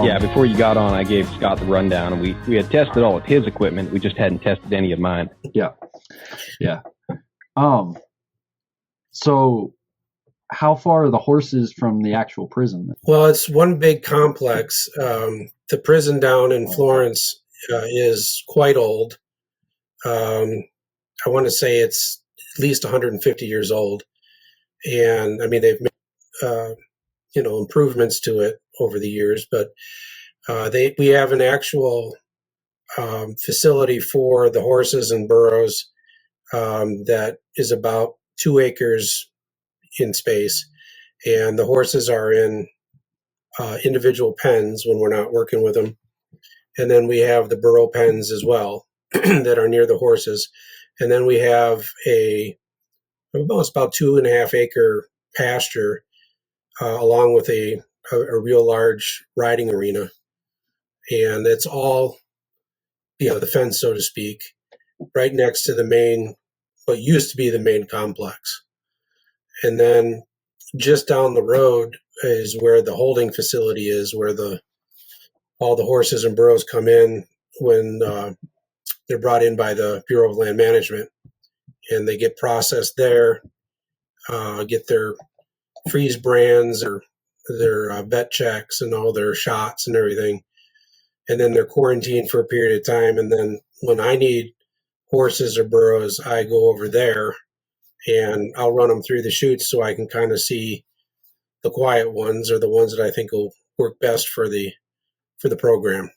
Yeah, before you got on, I gave Scott the rundown, and we had tested all of his equipment. We just hadn't tested any of mine. Yeah. So how far are the horses from the actual prison? Well, it's one big complex. The prison down in Florence is quite old. I want to say it's at least 150 years old. And I mean, they've made, improvements to it over the years, but we have an actual facility for the horses and burros that is about 2 acres in space, and the horses are in individual pens when we're not working with them, and then we have the burro pens as well that are near the horses, and then we have almost about 2.5 acre pasture along with a real large riding arena, and it's all the fence, so to speak, right next to what used to be the main complex. And then just down the road is where the holding facility is, where all the horses and burros come in when they're brought in by the Bureau of Land Management, and they get processed there, get their freeze brands or their vet checks and all their shots and everything. And then they're quarantined for a period of time. And then when I need horses or burros, I go over there and I'll run them through the chutes so I can kind of see the quiet ones or the ones that I think will work best for the program.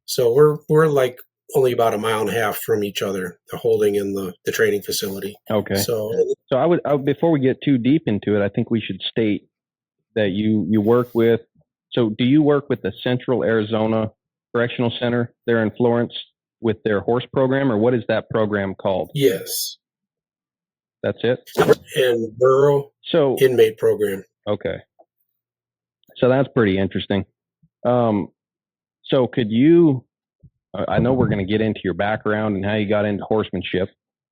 So we're like only about 1.5 miles from each other, the holding and the training facility. Okay. So I would before we get too deep into it, I think we should state that you work with. So do you work with the Central Arizona Correctional Center there in Florence with their horse program, or what is that program called? Yes. That's it? And Burro Inmate program. Okay. So that's pretty interesting. So could you, I know we're going to get into your background and how you got into horsemanship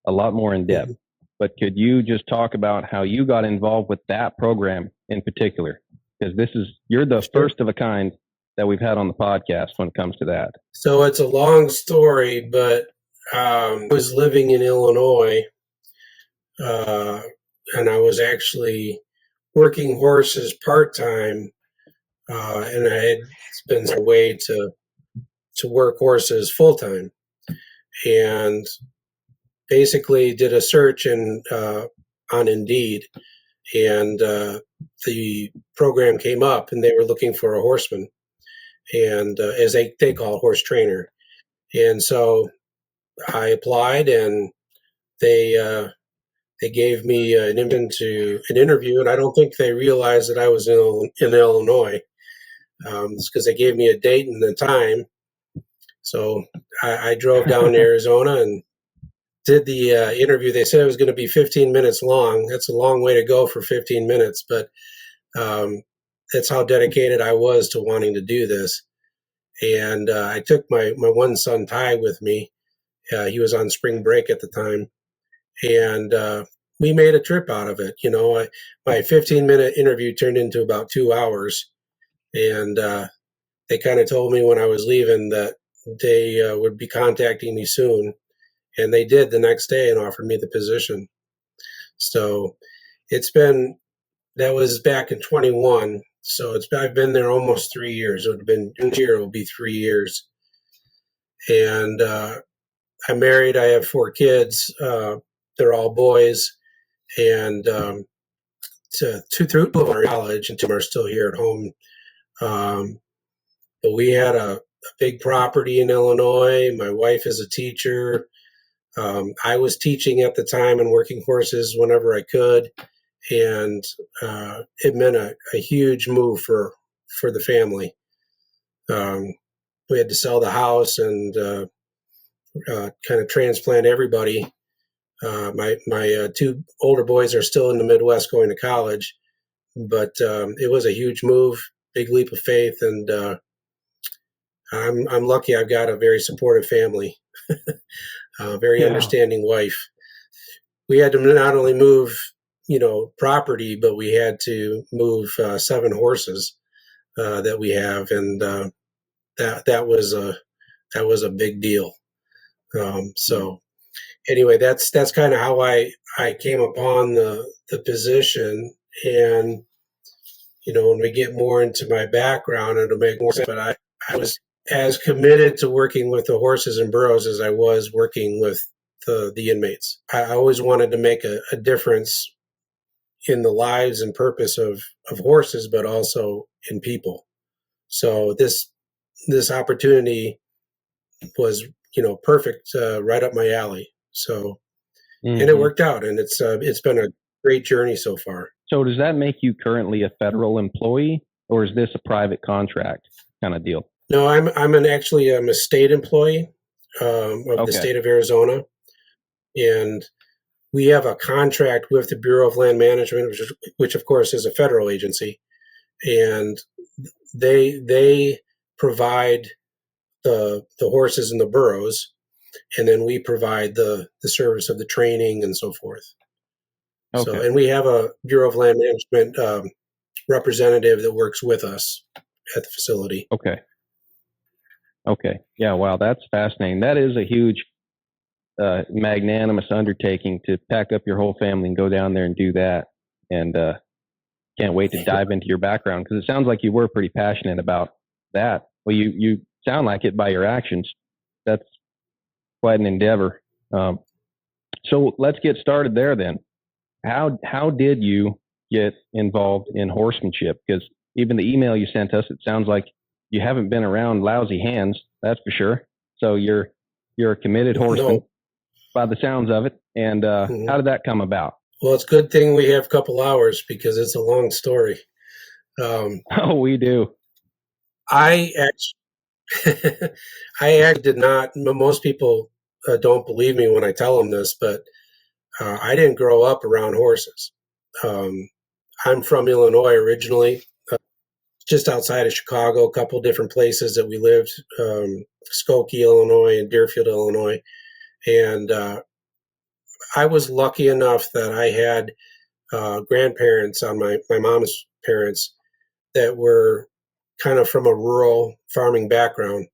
a lot more in depth, but could you just talk about how you got involved with that program in particular? Because you're the first of a kind that we've had on the podcast when it comes to that. So it's a long story, but I was living in Illinois, and I was actually working horses part-time, and I had been a way to work horses full-time, and basically did a search on Indeed, and the program came up, and they were looking for a horseman, and as they call horse trainer. And so I applied, and they gave me an interview, and I don't think they realized that I was in Illinois. It's because they gave me a date and a time. So I drove down to Arizona and did the interview. They said it was going to be 15 minutes long. That's a long way to go for 15 minutes, but that's how dedicated I was to wanting to do this. And I took my one son, Ty, with me. He was on spring break at the time. And we made a trip out of it. My 15-minute interview turned into about 2 hours. And they kind of told me when I was leaving that they would be contacting me soon. And they did the next day and offered me the position. So that was back in 21. So I've been there almost 3 years. This year it will be 3 years. And I'm married. I have 4 kids. They're all boys. And 2 are in college and 2 are still here at home. But we had a big property in Illinois. My wife is a teacher. I was teaching at the time and working horses whenever I could. And it meant a huge move for the family. We had to sell the house and kind of transplant everybody. My 2 older boys are still in the Midwest going to college, but it was a huge move, big leap of faith, and I'm lucky I've got a very supportive family, very understanding wife. We had to not only move property, but we had to move 7 horses. that we have, and that was a big deal. So anyway, that's kind of how I came upon the position. And when we get more into my background, it'll make more sense. But I was as committed to working with the horses and burros as I was working with the inmates. I always wanted to make a difference in the lives and purpose of horses, but also in people. So this opportunity was perfect, right up my alley. So and it worked out, and it's been a great journey so far. So does that make you currently a federal employee, or is this a private contract kind of deal? No, I'm actually a state employee of the state of Arizona, and we have a contract with the Bureau of Land Management, which of course is a federal agency, and they provide the horses and the burros, and then we provide the service of the training and so forth. Okay. So, and we have a Bureau of Land Management representative that works with us at the facility. Okay. Yeah. Wow. That's fascinating. That is a huge, magnanimous undertaking to pack up your whole family and go down there and do that. And can't wait to dive into your background, because it sounds like you were pretty passionate about that. Well, you sound like it by your actions. That's quite an endeavor. So let's get started there then. How did you get involved in horsemanship? Because even the email you sent us, it sounds like you haven't been around lousy hands, that's for sure. So you're a committed horseman by the sounds of it. And how did that come about? Well, it's a good thing we have a couple hours, because it's a long story. Oh, we do. I actually did not. Most people don't believe me when I tell them this, but I didn't grow up around horses. I'm from Illinois originally, just outside of Chicago, a couple different places that we lived, Skokie, Illinois, and Deerfield, Illinois. And I was lucky enough that I had grandparents on my mom's parents that were kind of from a rural farming background.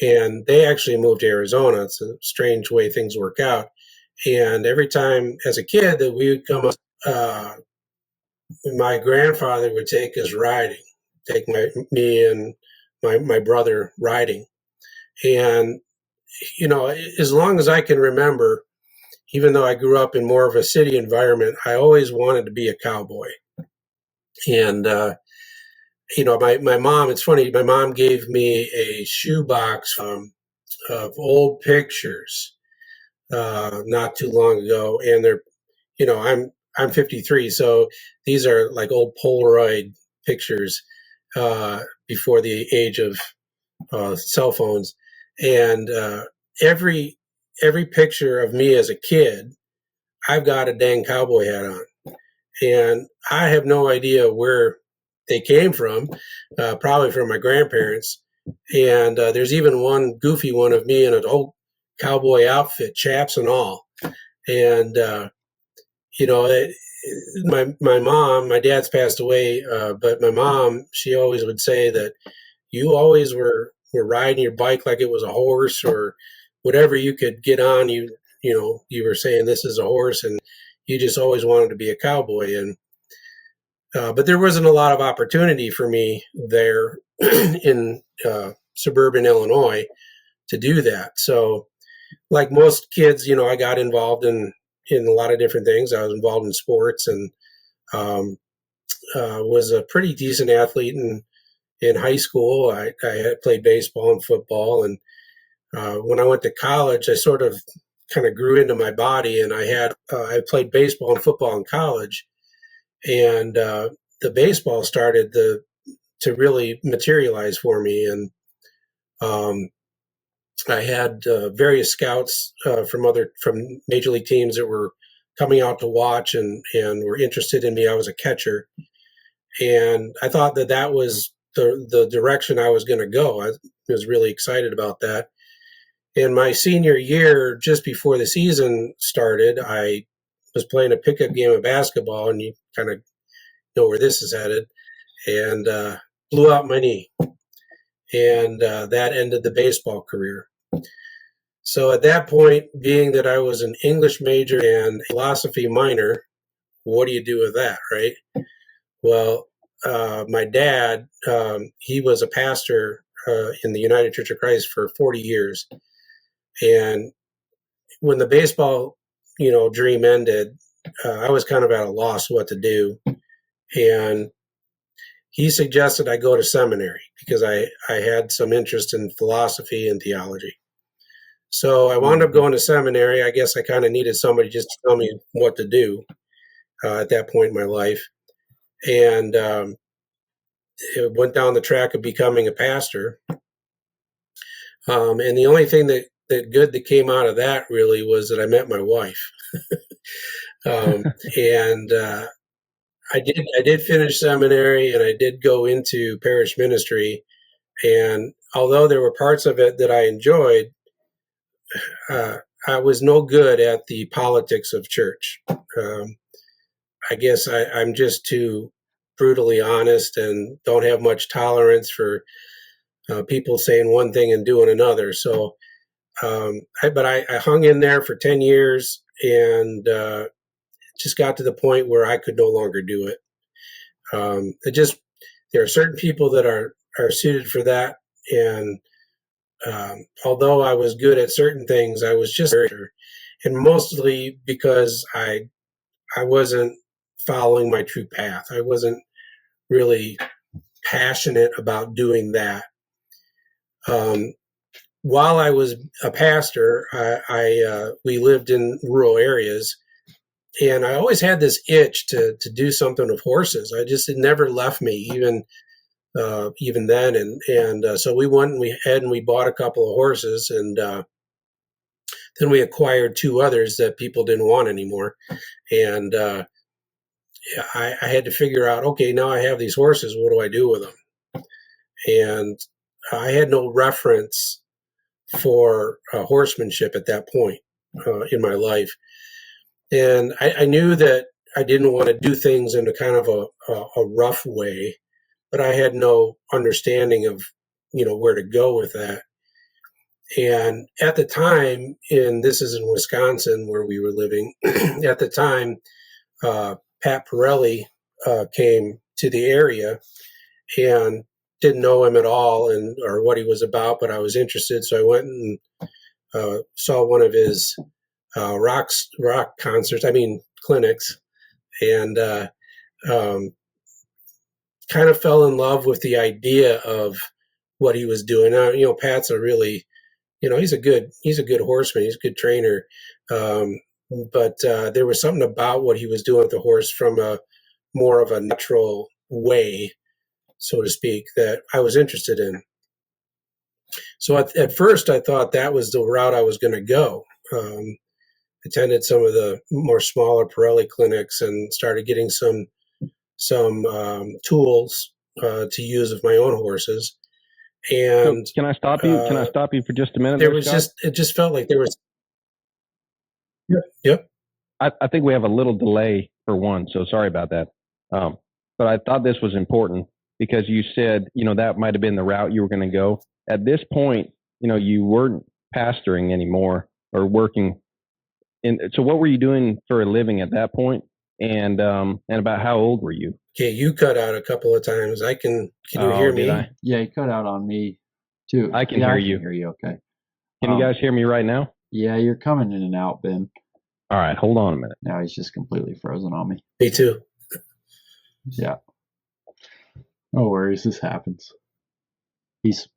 And they actually moved to Arizona. It's a strange way things work out. And every time as a kid that we would come up, my grandfather would take us riding, take me and my brother riding. And, as long as I can remember, even though I grew up in more of a city environment, I always wanted to be a cowboy. And, my mom, it's funny, my mom gave me a shoebox of old pictures not too long ago. And they're, I'm 53, so these are like old Polaroid pictures before the age of cell phones. And every picture of me as a kid, I've got a dang cowboy hat on. And I have no idea where they came from, probably from my grandparents. And there's even one goofy one of me in an old cowboy outfit, chaps and all. And, my mom, my dad's passed away, but my mom, she always would say that you always were riding your bike like it was a horse, or whatever you could get on. You were saying this is a horse, and you just always wanted to be a cowboy. And but there wasn't a lot of opportunity for me there in suburban Illinois to do that. So, like most kids, I got involved in a lot of different things. I was involved in sports, and was a pretty decent athlete in high school. I had played baseball and football, and when I went to college, I sort of kind of grew into my body, and I played baseball and football in college, and the baseball started to really materialize for me. And I had various scouts from major league teams that were coming out to watch and were interested in me. I was a catcher, and I thought that was the direction I was going to go. I was really excited about that. In my senior year, just before the season started, I was playing a pickup game of basketball, and you kind of know where this is headed. And blew out my knee, and that ended the baseball career. So at that point, being that I was an English major and a philosophy minor, what do you do with that, right? Well, my dad, he was a pastor in the United Church of Christ for 40 years. And when the baseball, dream ended, I was kind of at a loss what to do. And he suggested I go to seminary because I had some interest in philosophy and theology. So I wound up going to seminary. I guess I kind of needed somebody just to tell me what to do at that point in my life. And it went down the track of becoming a pastor. And the only thing that good that came out of that really was that I met my wife. And I did finish seminary, and I did go into parish ministry. And although there were parts of it that I enjoyed, I was no good at the politics of church. I guess I'm just too brutally honest and don't have much tolerance for people saying one thing and doing another. So, but I hung in there for 10 years and just got to the point where I could no longer do it. There are certain people that are suited for that. And although I was good at certain things, I was just, and mostly because I wasn't following my true path. I wasn't really passionate about doing that. While I was a pastor, we lived in rural areas, and I always had this itch to do something with horses. It never left me, even then. And so we went and we bought a couple of horses, and then we acquired two others that people didn't want anymore. And I had to figure out, okay, now I have these horses. What do I do with them? And I had no reference for horsemanship at that point in my life. And I knew that I didn't want to do things in a kind of a rough way, but I had no understanding of, where to go with that. And at the time, this is in Wisconsin where we were living, at the time, Pat Pirelli came to the area, and didn't know him at all or what he was about, but I was interested. So I went and saw one of his rock clinics, and kind of fell in love with the idea of what he was doing. Now, Pat's a really, he's a good horseman. He's a good trainer. But there was something about what he was doing with the horse from a more of a natural way, so to speak, that I was interested in. So at first I thought that was the route I was going to go. Attended some of the more smaller Pirelli clinics and started getting some tools to use with my own horses. And so can I stop you? Can I stop you for just a minute? It just felt like there was. Yep. I think we have a little delay for one, so sorry about that. But I thought this was important because you said, that might have been the route you were going to go. At this point, you weren't pastoring anymore or working. So what were you doing for a living at that point? And about how old were you? Okay, you cut out a couple of times. Can you hear me? Yeah, you cut out on me too. I can hear you. Okay. Can you guys hear me right now? Yeah, you're coming in and out, Ben. All right, hold on a minute. Now he's just completely frozen on me. Me too. Yeah. No worries, this happens. He's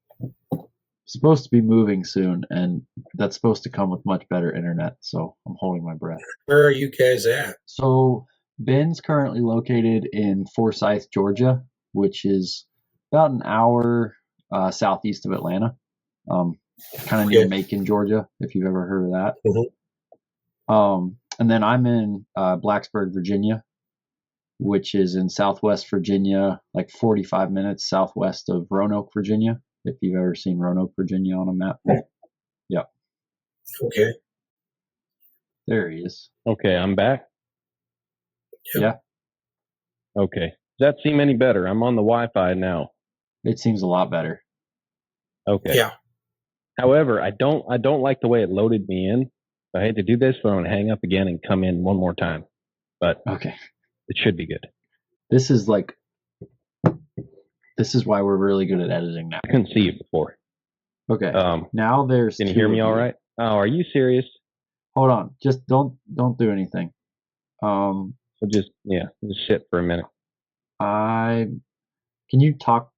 supposed to be moving soon, and that's supposed to come with much better internet, so I'm holding my breath. Where are you guys at? So Ben's currently located in Forsyth, Georgia, which is about an hour southeast of Atlanta. Kind of near Macon, Georgia, if you've ever heard of that. Mm-hmm. And then I'm in Blacksburg, Virginia, which is in Southwest Virginia, like 45 minutes southwest of Roanoke, Virginia, if you've ever seen Roanoke, Virginia on a map. Yep. Okay. There he is. Okay, I'm back. Yeah. Okay. Does that seem any better? I'm on the Wi-Fi now. It seems a lot better. Okay. Yeah. However, I don't like the way it loaded me in. I hate to do this, but I'm going to hang up again and come in one more time. But Okay. it should be good. This is why we're really good at editing now. I couldn't see you before. Okay. Now there's. Can you hear me all right? Oh, are you serious? Hold on. Just don't do anything. So just sit for a minute. Can you talk?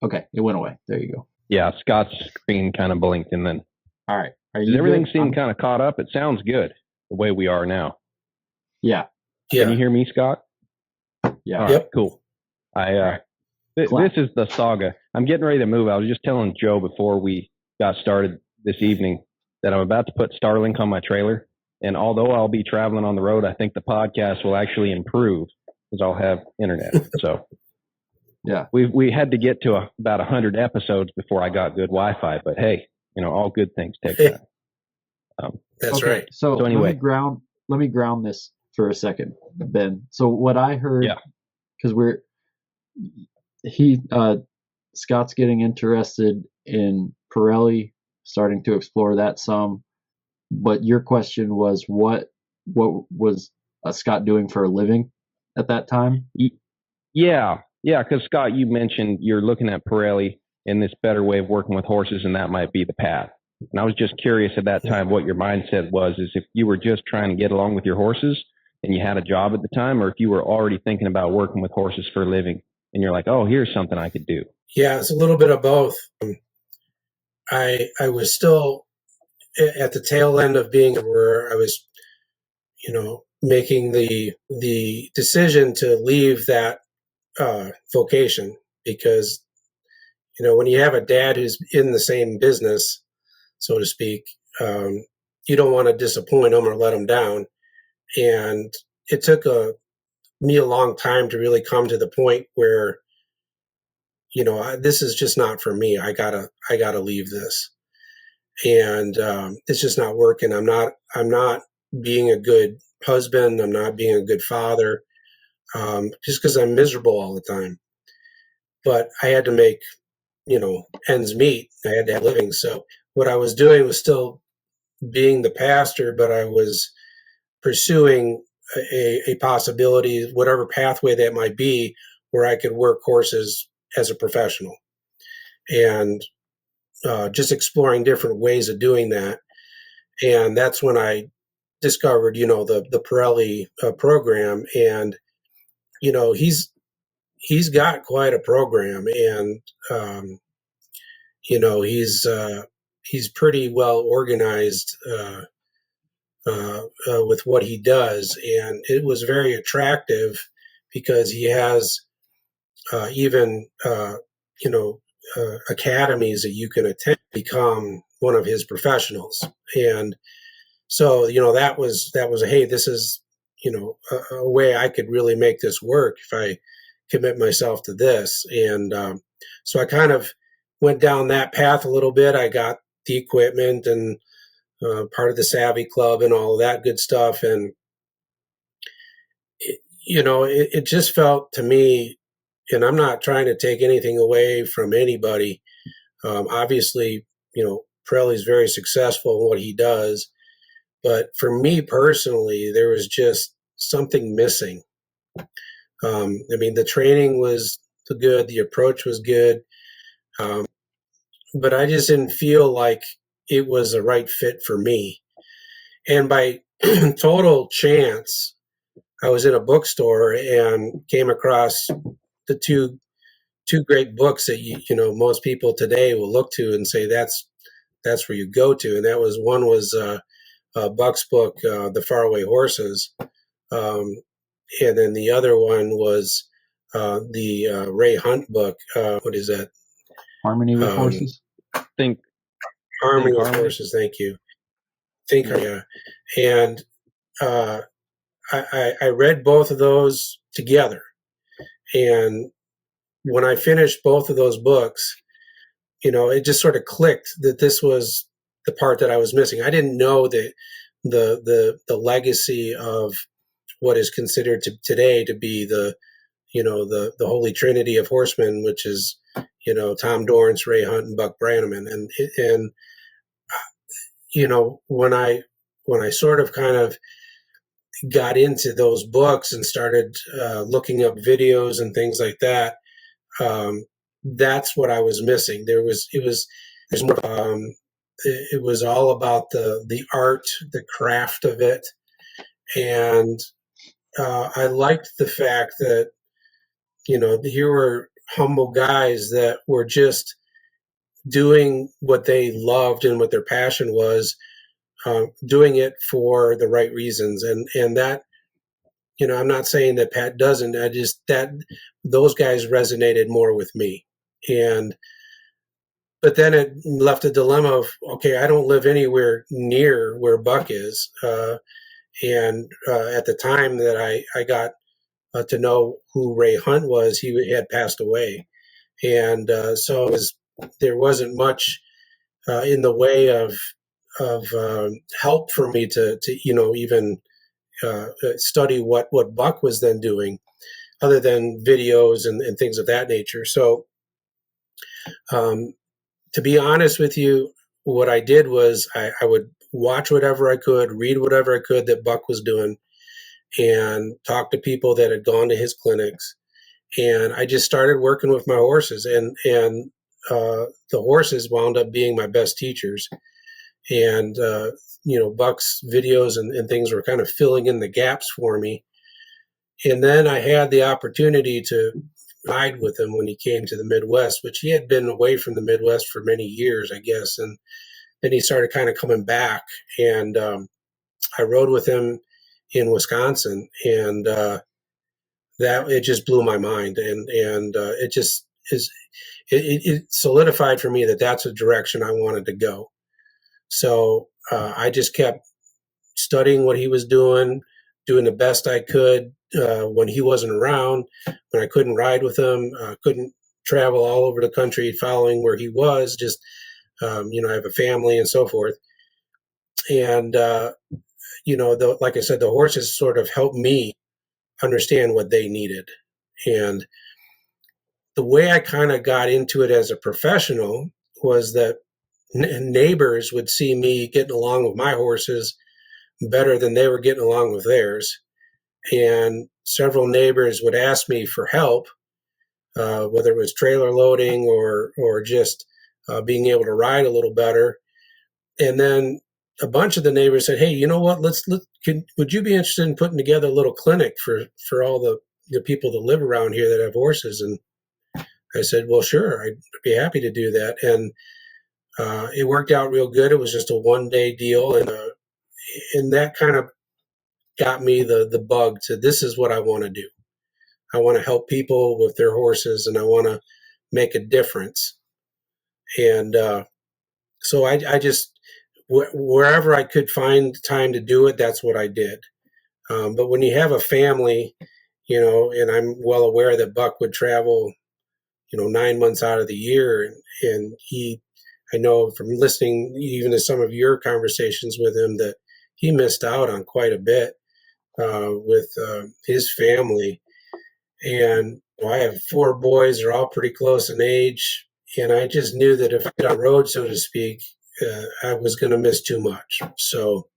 Okay, it went away. There you go. Yeah, Scott's screen kind of blinked, and then. All right. Does everything seem kind of caught up? It sounds good the way we are now. Yeah. Can you hear me, Scott? Yeah. All right, cool. This is the saga. I'm getting ready to move. I was just telling Joe before we got started this evening that I'm about to put Starlink on my trailer. And although I'll be traveling on the road, I think the podcast will actually improve because I'll have internet. So yeah, we had to get to about 100 episodes before I got good Wi-Fi. But hey, all good things take time. That's right. So anyway, let me ground this for a second, Ben. So what I heard, because Scott's getting interested in Pirelli, starting to explore that some. But your question was what was Scott doing for a living at that time? Yeah, because Scott, you mentioned you're looking at Pirelli and this better way of working with horses, and that might be the path. And I was just curious at that time what your mindset was, is if you were just trying to get along with your horses and you had a job at the time, or if you were already thinking about working with horses for a living and you're like, oh, here's something I could do. Yeah, it's a little bit of both. I was still at the tail end of being where I was, making the decision to leave that vocation, because, when you have a dad who's in the same business, so to speak, you don't want to disappoint him or let him down. And it took me a long time to really come to the point where, this is just not for me. I gotta leave this. And it's just not working. I'm not being a good husband. I'm not being a good father, just because I'm miserable all the time. But I had to make, ends meet. I had to have a living. So what I was doing was still being the pastor, but I was pursuing a possibility, whatever pathway that might be, where I could work horses as a professional. And just exploring different ways of doing that. And that's when I discovered, the Pirelli program. And, he's got quite a program, and, he's pretty well organized with what he does. And it was very attractive because he has even, academies that you can attend, become one of his professionals. And so, that was hey, this is, a way I could really make this work if I commit myself to this. And so I kind of went down that path a little bit. I got the equipment and part of the Savvy Club and all of that good stuff. And, it just felt to me, and I'm not trying to take anything away from anybody. Obviously, Pirelli's very successful in what he does. But for me personally, there was just something missing. The training was good, the approach was good, but I just didn't feel like it was the right fit for me. And by total chance, I was in a bookstore and came across the two great books that most people today will look to and say that's where you go to. And that was one was Buck's book, The Faraway Horses. And then the other one was the Ray Hunt book. What is that? Harmony with Horses? Harmony with Horses, thank you. Yeah. And I read both of those together. And when I finished both of those books, it just sort of clicked that this was the part that I was missing. I didn't know that the legacy of what is considered today to be the Holy Trinity of horsemen, which is, Tom Dorrance, Ray Hunt, and Buck Brannaman. And when I sort of kind of got into those books and started looking up videos and things like that, that's what I was missing. It was all about the art, the craft of it. And I liked the fact that, here were humble guys that were just doing what they loved and what their passion was, doing it for the right reasons. And that, I'm not saying that Pat doesn't. That those guys resonated more with me. But then it left a dilemma of, okay, I don't live anywhere near where Buck is. And at the time that I got to know who Ray Hunt was, he had passed away. And so there wasn't much in the way of help for me to even study what Buck was then doing, other than videos and things of that nature. So to be honest with you, what I did was I would watch whatever I could, read whatever I could that Buck was doing, and talk to people that had gone to his clinics. And I just started working with my horses, and the horses wound up being my best teachers. And Buck's videos and things were kind of filling in the gaps for me. And then I had the opportunity to ride with him when he came to the Midwest, which he had been away from the Midwest for many years, I guess. And then he started kind of coming back, and I rode with him in Wisconsin, and that it just blew my mind, and it just it solidified for me that that's the direction I wanted to go. So I just kept studying what he was doing the best I could when he wasn't around, when I couldn't ride with him, couldn't travel all over the country following where he was. Just I have a family and so forth, and like I said, the horses sort of helped me understand what they needed. And the way I kind of got into it as a professional was that neighbors would see me getting along with my horses better than they were getting along with theirs. And several neighbors would ask me for help, whether it was trailer loading or just being able to ride a little better. And then a bunch of the neighbors said, "Hey, you know what? Would you be interested in putting together a little clinic for all the people that live around here that have horses?" And I said, "Well, sure, I'd be happy to do that." And it worked out real good. It was just a one-day deal, and that kind of got me the bug to, this is what I want to do. I want to help people with their horses, and I want to make a difference. And so I just, wherever I could find time to do it, that's what I did. But when you have a family, and I'm well aware that Buck would travel, 9 months out of the year, and I know from listening even to some of your conversations with him that he missed out on quite a bit with his family. And I have 4 boys, they're all pretty close in age, and I just knew that if I got on the road, so to speak, I was going to miss too much. So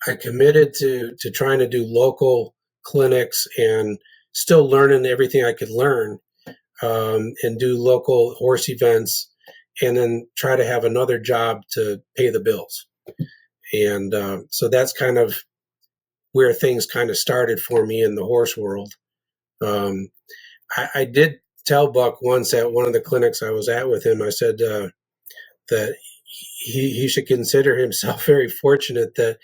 I committed to trying to do local clinics and still learning everything I could learn, and do local horse events, and then try to have another job to pay the bills. And so that's kind of where things kind of started for me in the horse world. I did tell Buck once at one of the clinics I was at with him, I said that he should consider himself very fortunate that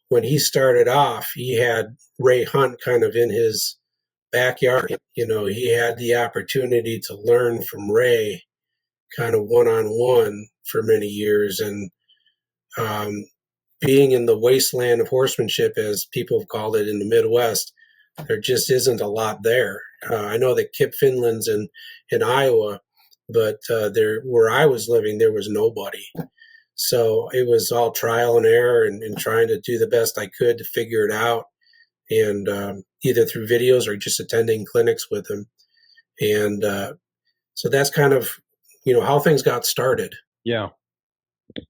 when he started off, he had Ray Hunt kind of in his backyard. He had the opportunity to learn from Ray kind of one-on-one for many years. And being in the wasteland of horsemanship, as people have called it in the Midwest, there just isn't a lot there. I know that Kip Finland's in Iowa, but where I was living, there was nobody. So it was all trial and error and trying to do the best I could to figure it out, and either through videos or just attending clinics with him. And So that's kind of, how things got started. Yeah.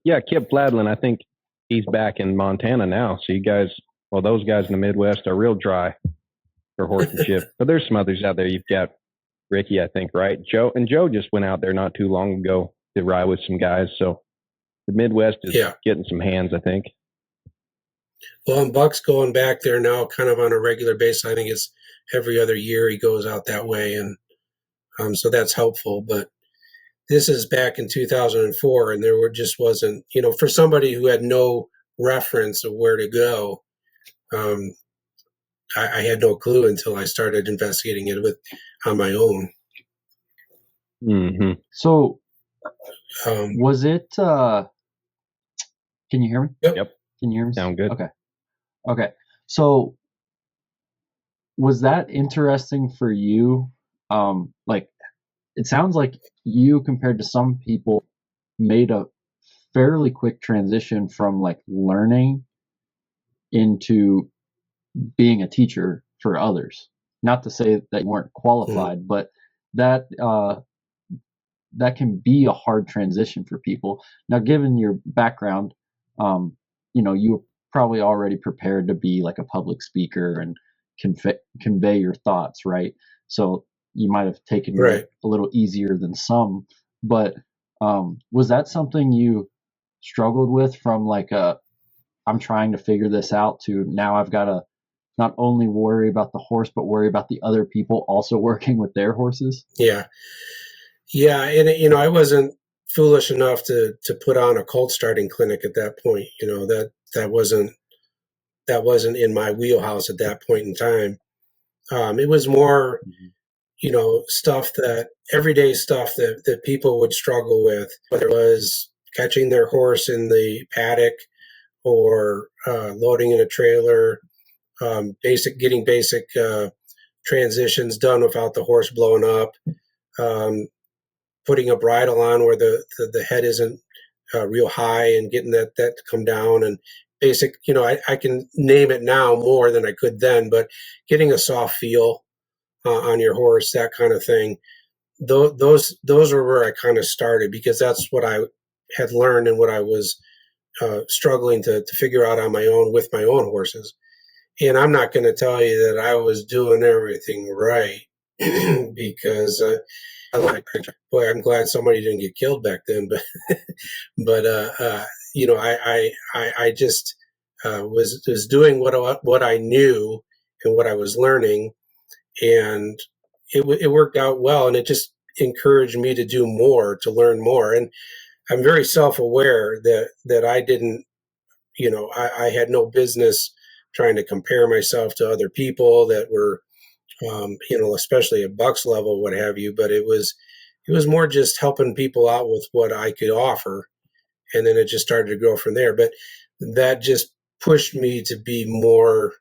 Yeah. Kip Fladlin, I think he's back in Montana now. So you guys, well, those guys in the Midwest are real dry for horsemanship. But there's some others out there. You've got Ricky, I think, right? Joe just went out there not too long ago to ride with some guys. So the Midwest is getting some hands, I think. Well, and Buck's going back there now kind of on a regular basis. I think it's every other year he goes out that way. And so that's helpful. But this is back in 2004, and just wasn't, for somebody who had no reference of where to go, I had no clue until I started investigating it on my own. Mm-hmm. So, was it? Can you hear me? Yep. Can you hear me? Sound good? Okay. So, was that interesting for you? Like, it sounds like you, compared to some people, made a fairly quick transition from like learning into being a teacher for others. Not to say that you weren't qualified, but that can be a hard transition for people. Now, given your background, you were probably already prepared to be like a public speaker and convey your thoughts, right? So you might have taken it a little easier than some. But was that something you struggled with, from like I'm trying to figure this out, to now I've got to not only worry about the horse, but worry about the other people also working with their horses? Yeah. And, I wasn't foolish enough to put on a colt starting clinic at that point. That wasn't in my wheelhouse at that point in time. It was more, everyday stuff that people would struggle with, whether it was catching their horse in the paddock or loading in a trailer, getting basic transitions done without the horse blowing up, putting a bridle on where the head isn't real high and getting that to come down, and basic, I can name it now more than I could then, but getting a soft feel on your horse, that kind of thing. Those are where I kind of started, because that's what I had learned and what I was struggling to figure out on my own with my own horses. And I'm not going to tell you that I was doing everything right, because I'm glad somebody didn't get killed back then. But I just was doing what I knew and what I was learning, and it worked out well, and it just encouraged me to do more, to learn more. And I'm very self-aware that I didn't, I had no business trying to compare myself to other people that were, especially at Buck's level, what have you. But it was more just helping people out with what I could offer. And then it just started to grow from there. But that just pushed me to be more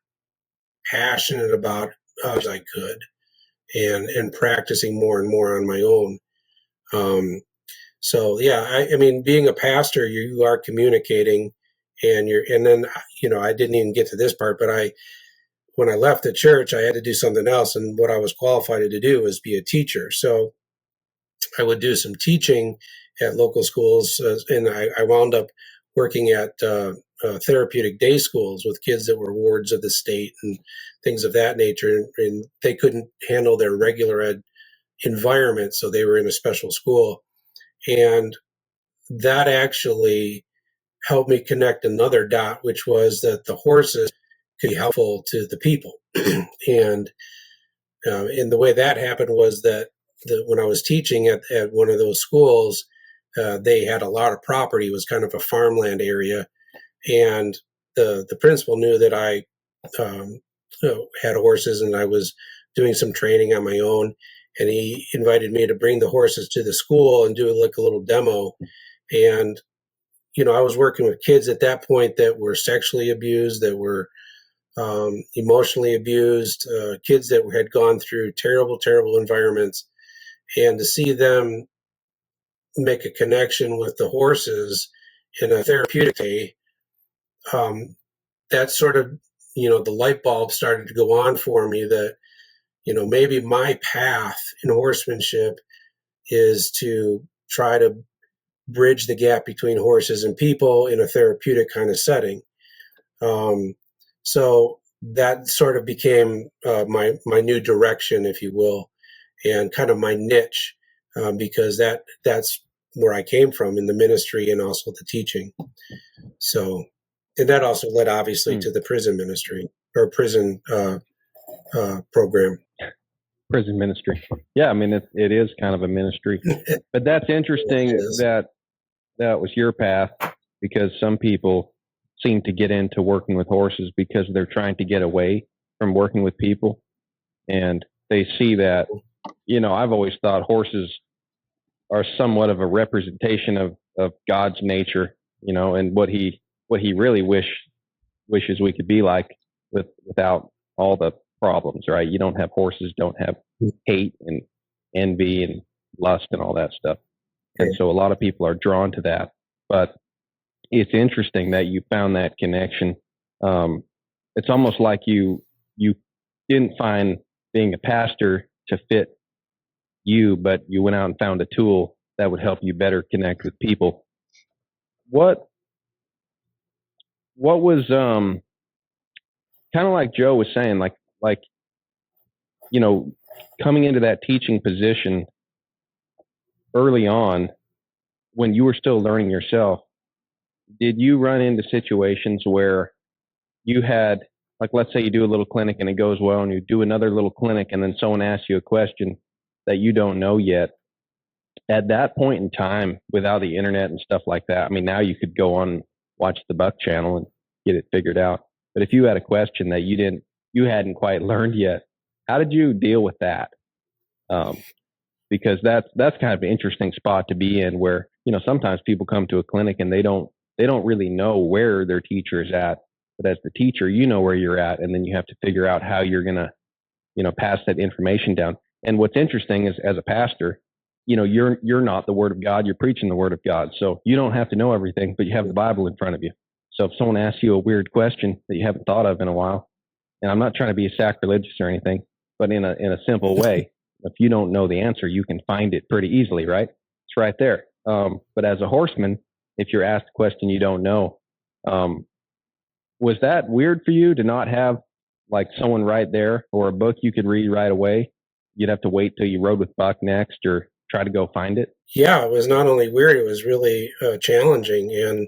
passionate about as I could, and practicing more and more on my own. So yeah, I mean, being a pastor, you are communicating, and then, I didn't even get to this part, but when I left the church, I had to do something else. And what I was qualified to do was be a teacher. So I would do some teaching at local schools, and I wound up working at therapeutic day schools with kids that were wards of the state and things of that nature. And they couldn't handle their regular ed environment, so they were in a special school. And that actually helped me connect another dot, which was that the horses could be helpful to the people. And the way that happened was that when I was teaching at one of those schools, they had a lot of property. It was kind of a farmland area. And the principal knew that I had horses, and I was doing some training on my own. And he invited me to bring the horses to the school and do like a little demo. And, I was working with kids at that point that were sexually abused, that were emotionally abused, kids that had gone through terrible, terrible environments. And to see them make a connection with the horses in a therapeutic way, that sort of, the light bulb started to go on for me that, maybe my path in horsemanship is to try to bridge the gap between horses and people in a therapeutic kind of setting. So that sort of became my new direction, if you will, and kind of my niche, because that's where I came from in the ministry and also the teaching. So, and that also led obviously to the prison ministry or prison program. Prison ministry. Yeah, I mean, it is kind of a ministry. But that's interesting that was your path, because some people seem to get into working with horses because they're trying to get away from working with people. And they see that, I've always thought horses are somewhat of a representation of God's nature, and what he really wishes we could be like without all the problems, right? You don't have horses, don't have hate and envy and lust and all that stuff. And so a lot of people are drawn to that. But it's interesting that you found that connection. It's almost like you didn't find being a pastor to fit you, but you went out and found a tool that would help you better connect with people. What was kind of like Joe was saying, like coming into that teaching position early on when you were still learning yourself, did you run into situations where you had, like, let's say you do a little clinic and it goes well, and you do another little clinic and then someone asks you a question that you don't know yet? At that point in time, without the internet and stuff like that, I mean, now you could go on and watch the Buck channel and get it figured out. But if you had a question that you hadn't quite learned yet, how did you deal with that? Because that's kind of an interesting spot to be in, where sometimes people come to a clinic and they don't really know where their teacher is at, but as the teacher, you know where you're at, and then you have to figure out how you're gonna pass that information down. And what's interesting is, as a pastor, you're not the Word of God, you're preaching the Word of God, so you don't have to know everything, but you have the Bible in front of you. So if someone asks you a weird question that you haven't thought of in a while, and I'm not trying to be sacrilegious or anything, but in a simple way, if you don't know the answer, you can find it pretty easily, right? It's right there. But as a horseman, if you're asked a question you don't know, was that weird for you to not have like someone right there, or a book you could read right away? You'd have to wait till you rode with Buck next, or try to go find it? Yeah, it was not only weird, it was really challenging. And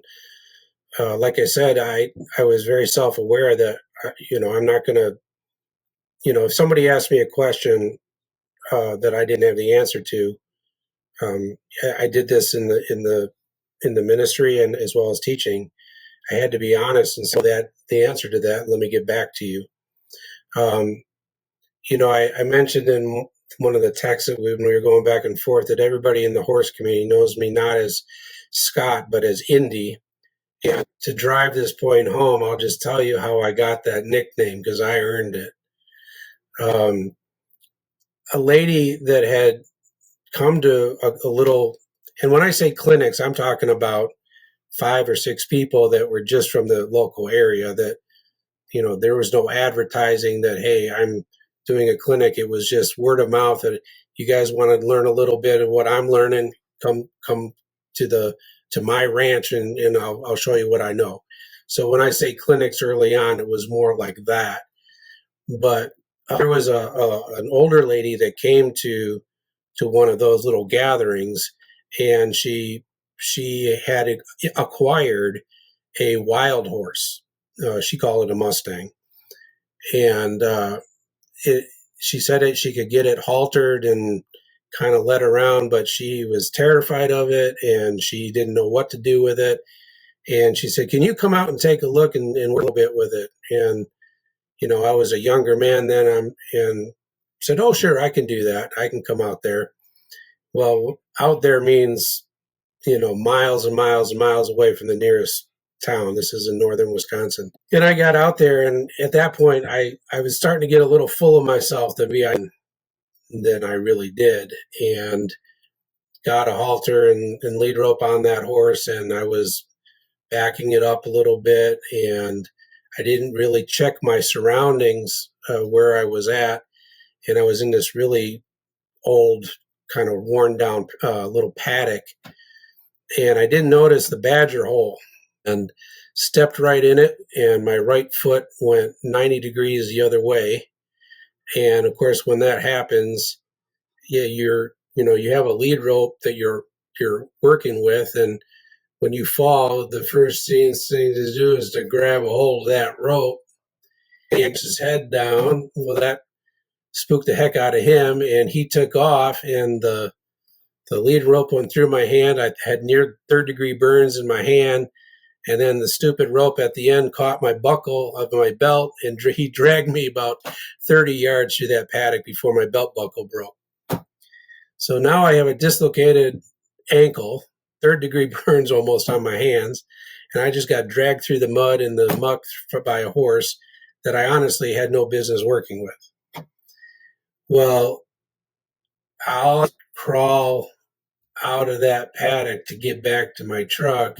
like I said, I was very self-aware that, I'm not going to, if somebody asked me a question that I didn't have the answer to, I did this in the ministry and as well as teaching. I had to be honest, and so that the answer to that, let me get back to you. I mentioned in one of the texts that when we were going back and forth that everybody in the horse community knows me not as Scot, but as Indy. And to drive this point home, I'll just tell you how I got that nickname, because I earned it. A lady that had come to a little, and when I say clinics, I'm talking about 5 or 6 people that were just from the local area, that, there was no advertising that, hey, I'm doing a clinic. It was just word of mouth that you guys want to learn a little bit of what I'm learning, come to my ranch and I'll show you what I know. So when I say clinics early on, it was more like that. But there was an older lady that came to one of those little gatherings, and she had acquired a wild horse. She called it a Mustang, and she said she could get it haltered and kind of led around, but she was terrified of it and she didn't know what to do with it. And she said, "Can you come out and take a look and work a little bit with it?" And I was a younger man then, and said, "Oh, sure, I can do that. I can come out there." Well, out there means miles and miles and miles away from the nearest town. This is in northern Wisconsin. And I got out there, and at that point, I was starting to get a little full of myself than I really did, and got a halter and lead rope on that horse, and I was backing it up a little bit, and I didn't really check my surroundings where I was at, and I was in this really old kind of worn down little paddock, and I didn't notice the badger hole, and stepped right in it, and my right foot went 90 degrees the other way. And of course, when that happens, yeah, you have a lead rope that you're working with, and when you fall, the first thing to do is to grab a hold of that rope, yanks his head down. Well, that spooked the heck out of him, and he took off, and the lead rope went through my hand. I had near third-degree burns in my hand, and then the stupid rope at the end caught my buckle of my belt, and he dragged me about 30 yards through that paddock before my belt buckle broke. So now I have a dislocated ankle, third-degree burns almost on my hands, and I just got dragged through the mud and the muck by a horse that I honestly had no business working with. Well, I'll crawl out of that paddock to get back to my truck,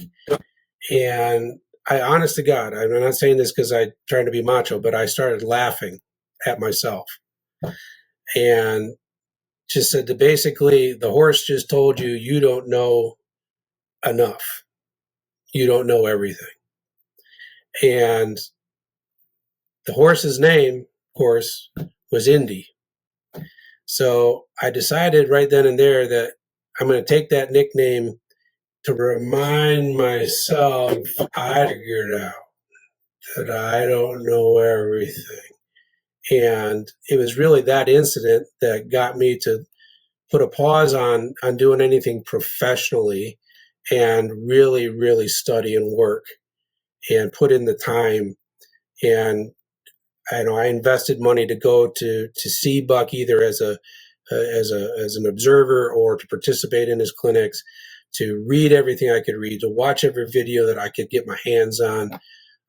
and I, honest to God, I'm not saying this because I'm trying to be macho, but I started laughing at myself and just said that basically the horse just told you, you don't know enough. You don't know everything. And the horse's name, of course, was Indy. So I decided right then and there that I'm going to take that nickname to remind myself I figured out that I don't know everything. And it was really that incident that got me to put a pause on doing anything professionally and really, really study and work and put in the time. And I invested money to go to see Buck either as an observer or to participate in his clinics, to read everything I could read, to watch every video that I could get my hands on.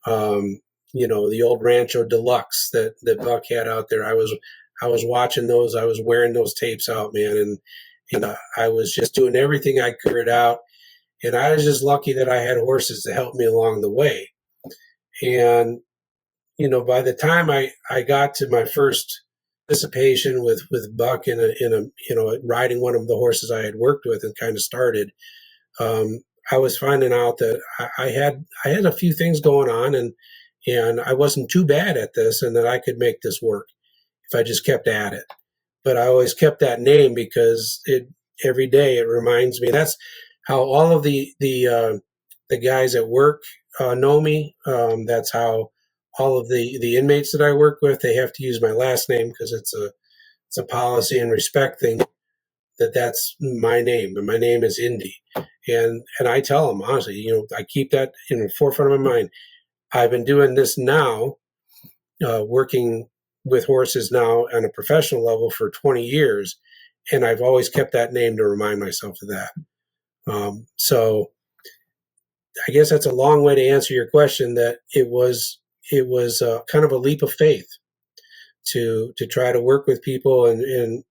The old Rancho Deluxe that Buck had out there. I was watching those. I was wearing those tapes out, man, and I was just doing everything I could out. And I was just lucky that I had horses to help me along the way. And by the time I got to my first participation with Buck in a riding one of the horses I had worked with and kind of started, I was finding out that I had a few things going on, and I wasn't too bad at this, and that I could make this work if I just kept at it. But I always kept that name because every day it reminds me. That's how all of the guys at work know me. That's how all of the inmates that I work with, they have to use my last name because it's a policy and respect thing. That's my name, and my name is Indy. And I tell them honestly, I keep that in the forefront of my mind. I've been doing this now, working with horses now on a professional level for 20 years, and I've always kept that name to remind myself of that. So I guess that's a long way to answer your question. That it was kind of a leap of faith to try to work with people and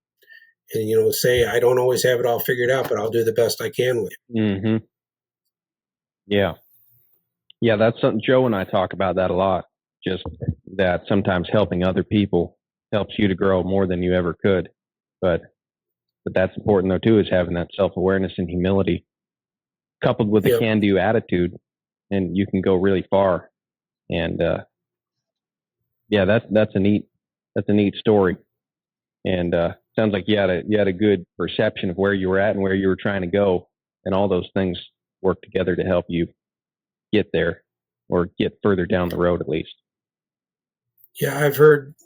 say I don't always have it all figured out, but I'll do the best I can with it. Mm-hmm. Yeah, that's something Joe and I talk about that a lot. Just that sometimes helping other people helps you to grow more than you ever could. But that's important though too, is having that self-awareness and humility coupled with a can-do attitude, and you can go really far. And that's a neat story. And sounds like you had a good perception of where you were at and where you were trying to go, and all those things work together to help you get there, or get further down the road at least. Yeah, I've heard,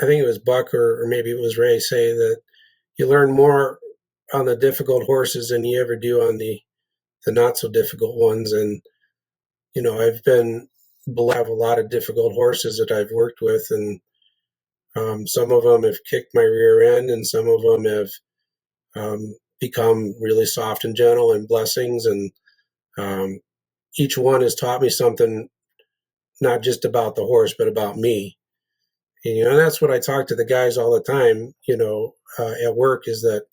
I think it was Buck or maybe it was Ray, say that you learn more on the difficult horses than you ever do on the not so difficult ones. And I've been blessed to have a lot of difficult horses that I've worked with, and some of them have kicked my rear end, and some of them have become really soft and gentle and blessings. And each one has taught me something, not just about the horse, but about me. And that's what I talk to the guys all the time, at work, is that,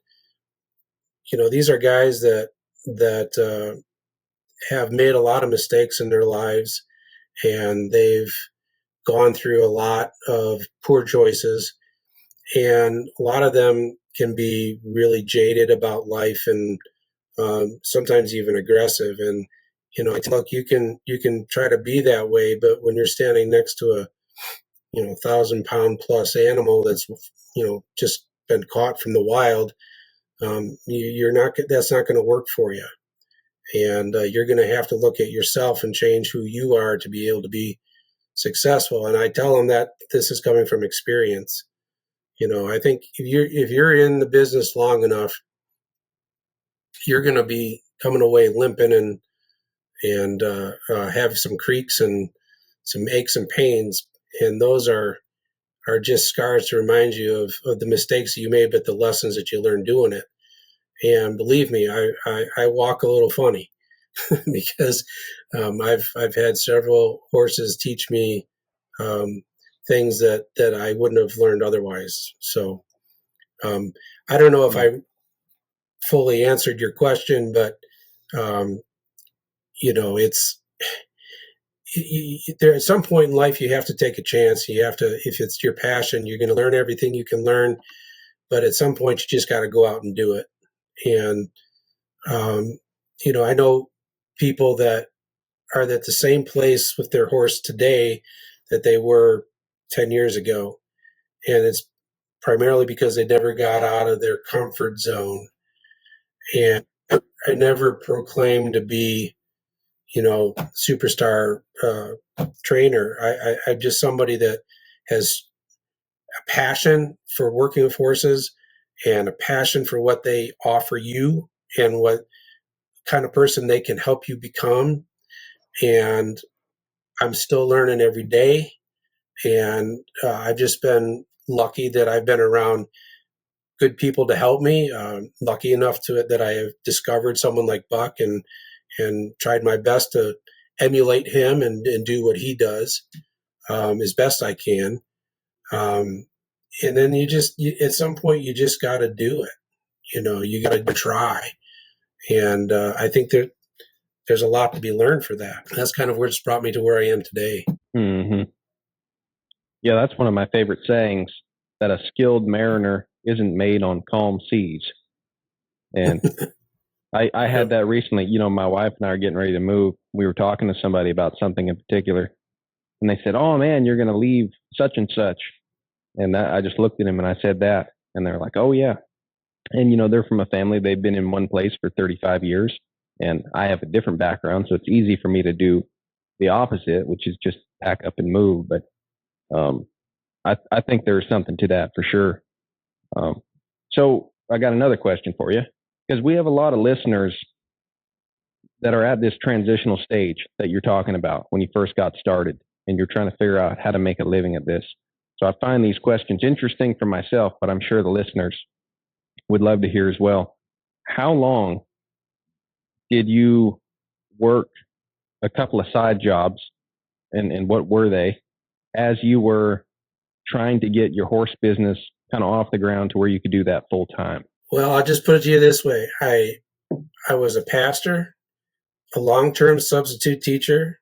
these are guys that have made a lot of mistakes in their lives, and they've gone through a lot of poor choices. and a lot of them can be really jaded about life and sometimes even aggressive. And look, you can try to be that way, but when you're standing next to a 1,000-pound plus animal that's just been caught from the wild, you're not that's not going to work for you. And you're going to have to look at yourself and change who you are to be able to be successful. And I tell them that this is coming from experience. I think if you're in the business long enough, you're going to be coming away limping and have some creaks and some aches and pains, and those are just scars to remind you of the mistakes that you made, but the lessons that you learned doing it. And believe me, I walk a little funny because I've had several horses teach me things that I wouldn't have learned otherwise. So I don't know if I fully answered your question, but it's there at some point in life you have to take a chance. You have to, if it's your passion, you're going to learn everything you can learn, but at some point you just got to go out and do it. And I know people that are at the same place with their horse today that they were 10 years ago, and it's primarily because they never got out of their comfort zone. And I never proclaimed to be superstar trainer. I'm just somebody that has a passion for working with horses and a passion for what they offer you and what kind of person they can help you become. And I'm still learning every day. And I've just been lucky that I've been around good people to help me. Lucky enough that I have discovered someone like Buck and tried my best to emulate him and do what he does as best I can. And then at some point you just got to do it. You got to try. And I think there's a lot to be learned for that. That's kind of what's brought me to where I am today. Mm-hmm. Yeah, that's one of my favorite sayings, that a skilled mariner isn't made on calm seas. And I had that recently. My wife and I are getting ready to move. We were talking to somebody about something in particular, and they said, "Oh man, you're going to leave such and such." And I just looked at him and I said that, and they're like, "Oh yeah." And they're from a family, they've been in one place for 35 years, and I have a different background, so it's easy for me to do the opposite, which is just pack up and move. But I think there's something to that for sure. So I got another question for you, because we have a lot of listeners that are at this transitional stage that you're talking about when you first got started and you're trying to figure out how to make a living at this. So I find these questions interesting for myself, but I'm sure the listeners would love to hear as well. How long did you work a couple of side jobs, and what were they, as you were trying to get your horse business kind of off the ground to where you could do that full time? Well, I'll just put it to you this way. I was a pastor, a long-term substitute teacher,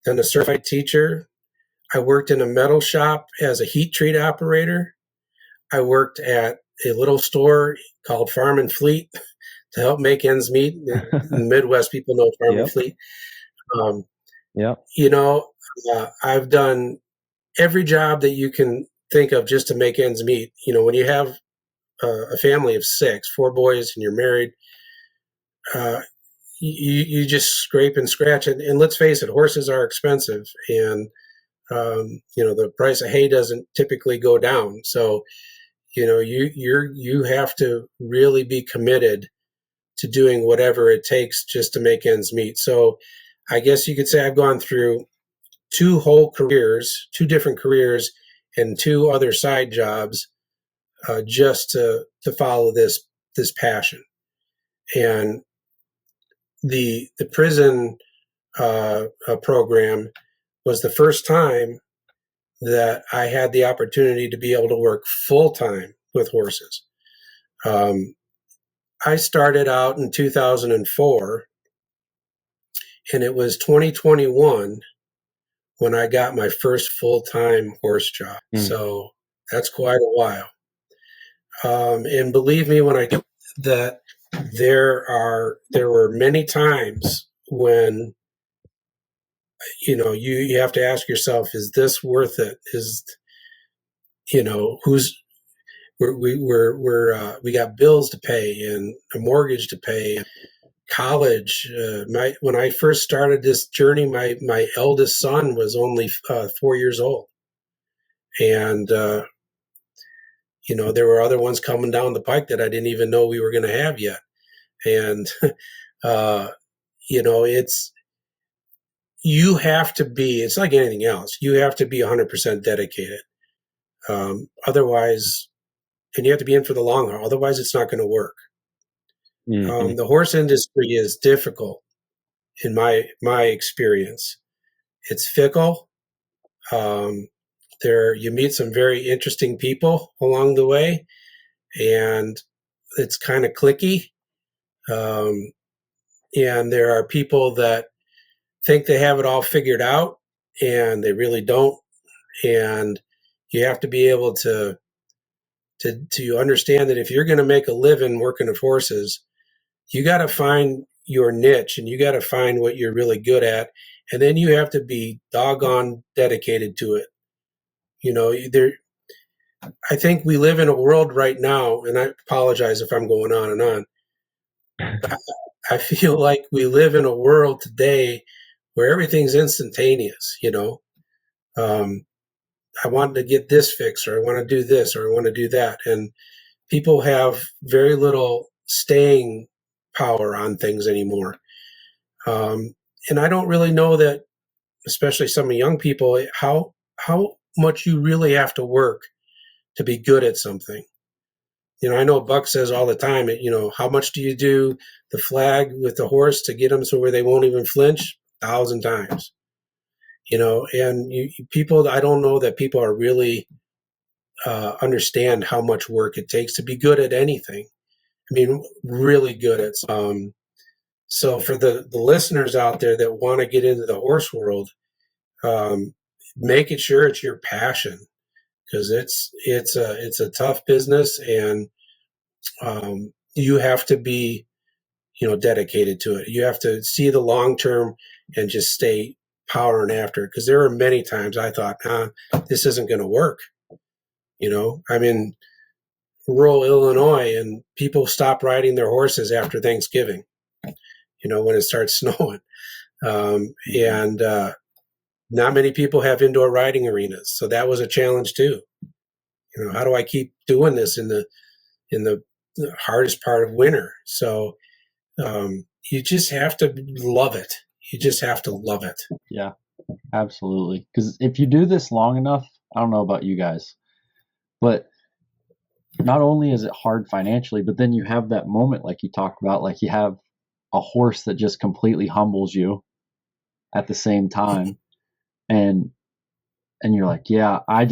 then a certified teacher. I worked in a metal shop as a heat treat operator. I worked at a little store called Farm and Fleet to help make ends meet. In the Midwest, people know Farm and Fleet. I've done every job that you can think of just to make ends meet. When you have a family of 6, 4 boys, and you're married, you just scrape and scratch. And let's face it, horses are expensive, and the price of hay doesn't typically go down. So you have to really be committed to doing whatever it takes just to make ends meet. So I guess you could say I've gone through 2 different careers, and 2 other side jobs just to follow this passion. And the prison program was the first time that I had the opportunity to be able to work full time with horses. I started out in 2004, and it was 2021 when I got my first full-time horse job. So That's quite a while. And believe me when I get that there were many times when you have to ask yourself, is this worth it? Is who's we got bills to pay and a mortgage to pay, college. When I first started this journey, my eldest son was only 4 years old, and there were other ones coming down the pike that I didn't even know we were going to have yet, and it's you have to be. It's like anything else. You have to be 100% dedicated. Otherwise, and you have to be in for the long haul. Otherwise, it's not going to work. Mm-hmm. The horse industry is difficult in my experience. It's fickle. There you meet some very interesting people along the way, and it's kind of cliquey. And there are people that think they have it all figured out, and they really don't. And you have to be able to understand that if you're going to make a living working with horses, you got to find your niche and you got to find what you're really good at. And then you have to be doggone dedicated to it. I think we live in a world right now, and I apologize if I'm going on and on. I feel like we live in a world today where everything's instantaneous. I want to get this fixed, or I want to do this, or I want to do that. And people have very little staying power on things anymore. And I don't really know that, especially some young people, how much you really have to work to be good at something. I know Buck says all the time, how much do you do the flag with the horse to get them so where they won't even flinch? 1,000 times. And people, I don't know that people are really understand how much work it takes to be good at anything. I mean, really good at. So for the listeners out there that want to get into the horse world, make it sure it's your passion, because it's a tough business, and you have to be dedicated to it. You have to see the long term and just stay powering after it, because there were many times I thought, this isn't going to work. I'm in rural Illinois, and people stop riding their horses after Thanksgiving, when it starts snowing. And not many people have indoor riding arenas. So that was a challenge too. How do I keep doing this in the hardest part of winter? So you just have to love it. You just have to love it. Yeah, absolutely. Because if you do this long enough, I don't know about you guys, but not only is it hard financially, but then you have that moment like you talked about, like you have a horse that just completely humbles you at the same time. And you're like, yeah, I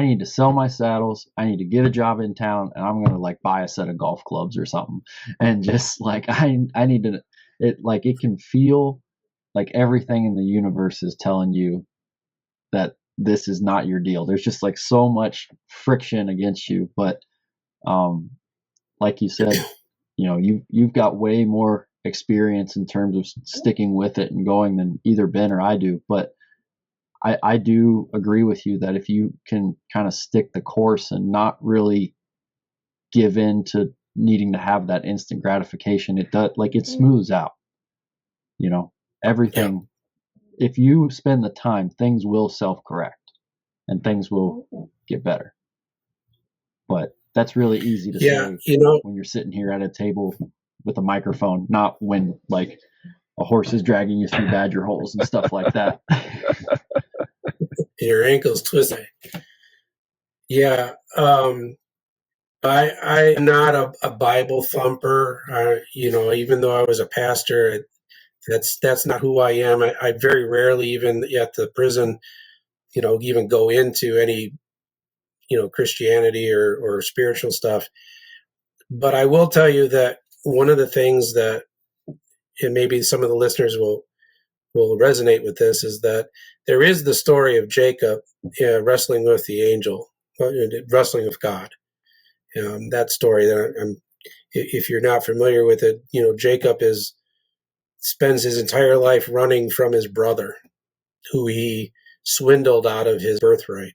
need to sell my saddles. I need to get a job in town, and I'm going to like buy a set of golf clubs or something. And just like, I need to, it can feel like everything in the universe is telling you that this is not your deal. There's just like so much friction against you. But, like you said, you've got way more experience in terms of sticking with it and going than either Ben or I do. But I do agree with you that if you can kind of stick the course and not really give in to needing to have that instant gratification, it does, like, it smooths out, everything. Yeah. If you spend the time, things will self-correct and things will get better. But that's really easy to say when you're sitting here at a table with a microphone, not when like a horse is dragging you through badger holes and stuff like that. Your ankles twisted. Yeah. I'm not a Bible thumper. Even though I was a pastor, that's not who I am. I very rarely, even at the prison, even go into any, Christianity or spiritual stuff. But I will tell you that one of the things that, and maybe some of the listeners will resonate with this, is that there is the story of Jacob wrestling with the angel, wrestling with God. That story, if you're not familiar with it, Jacob spends his entire life running from his brother, who he swindled out of his birthright.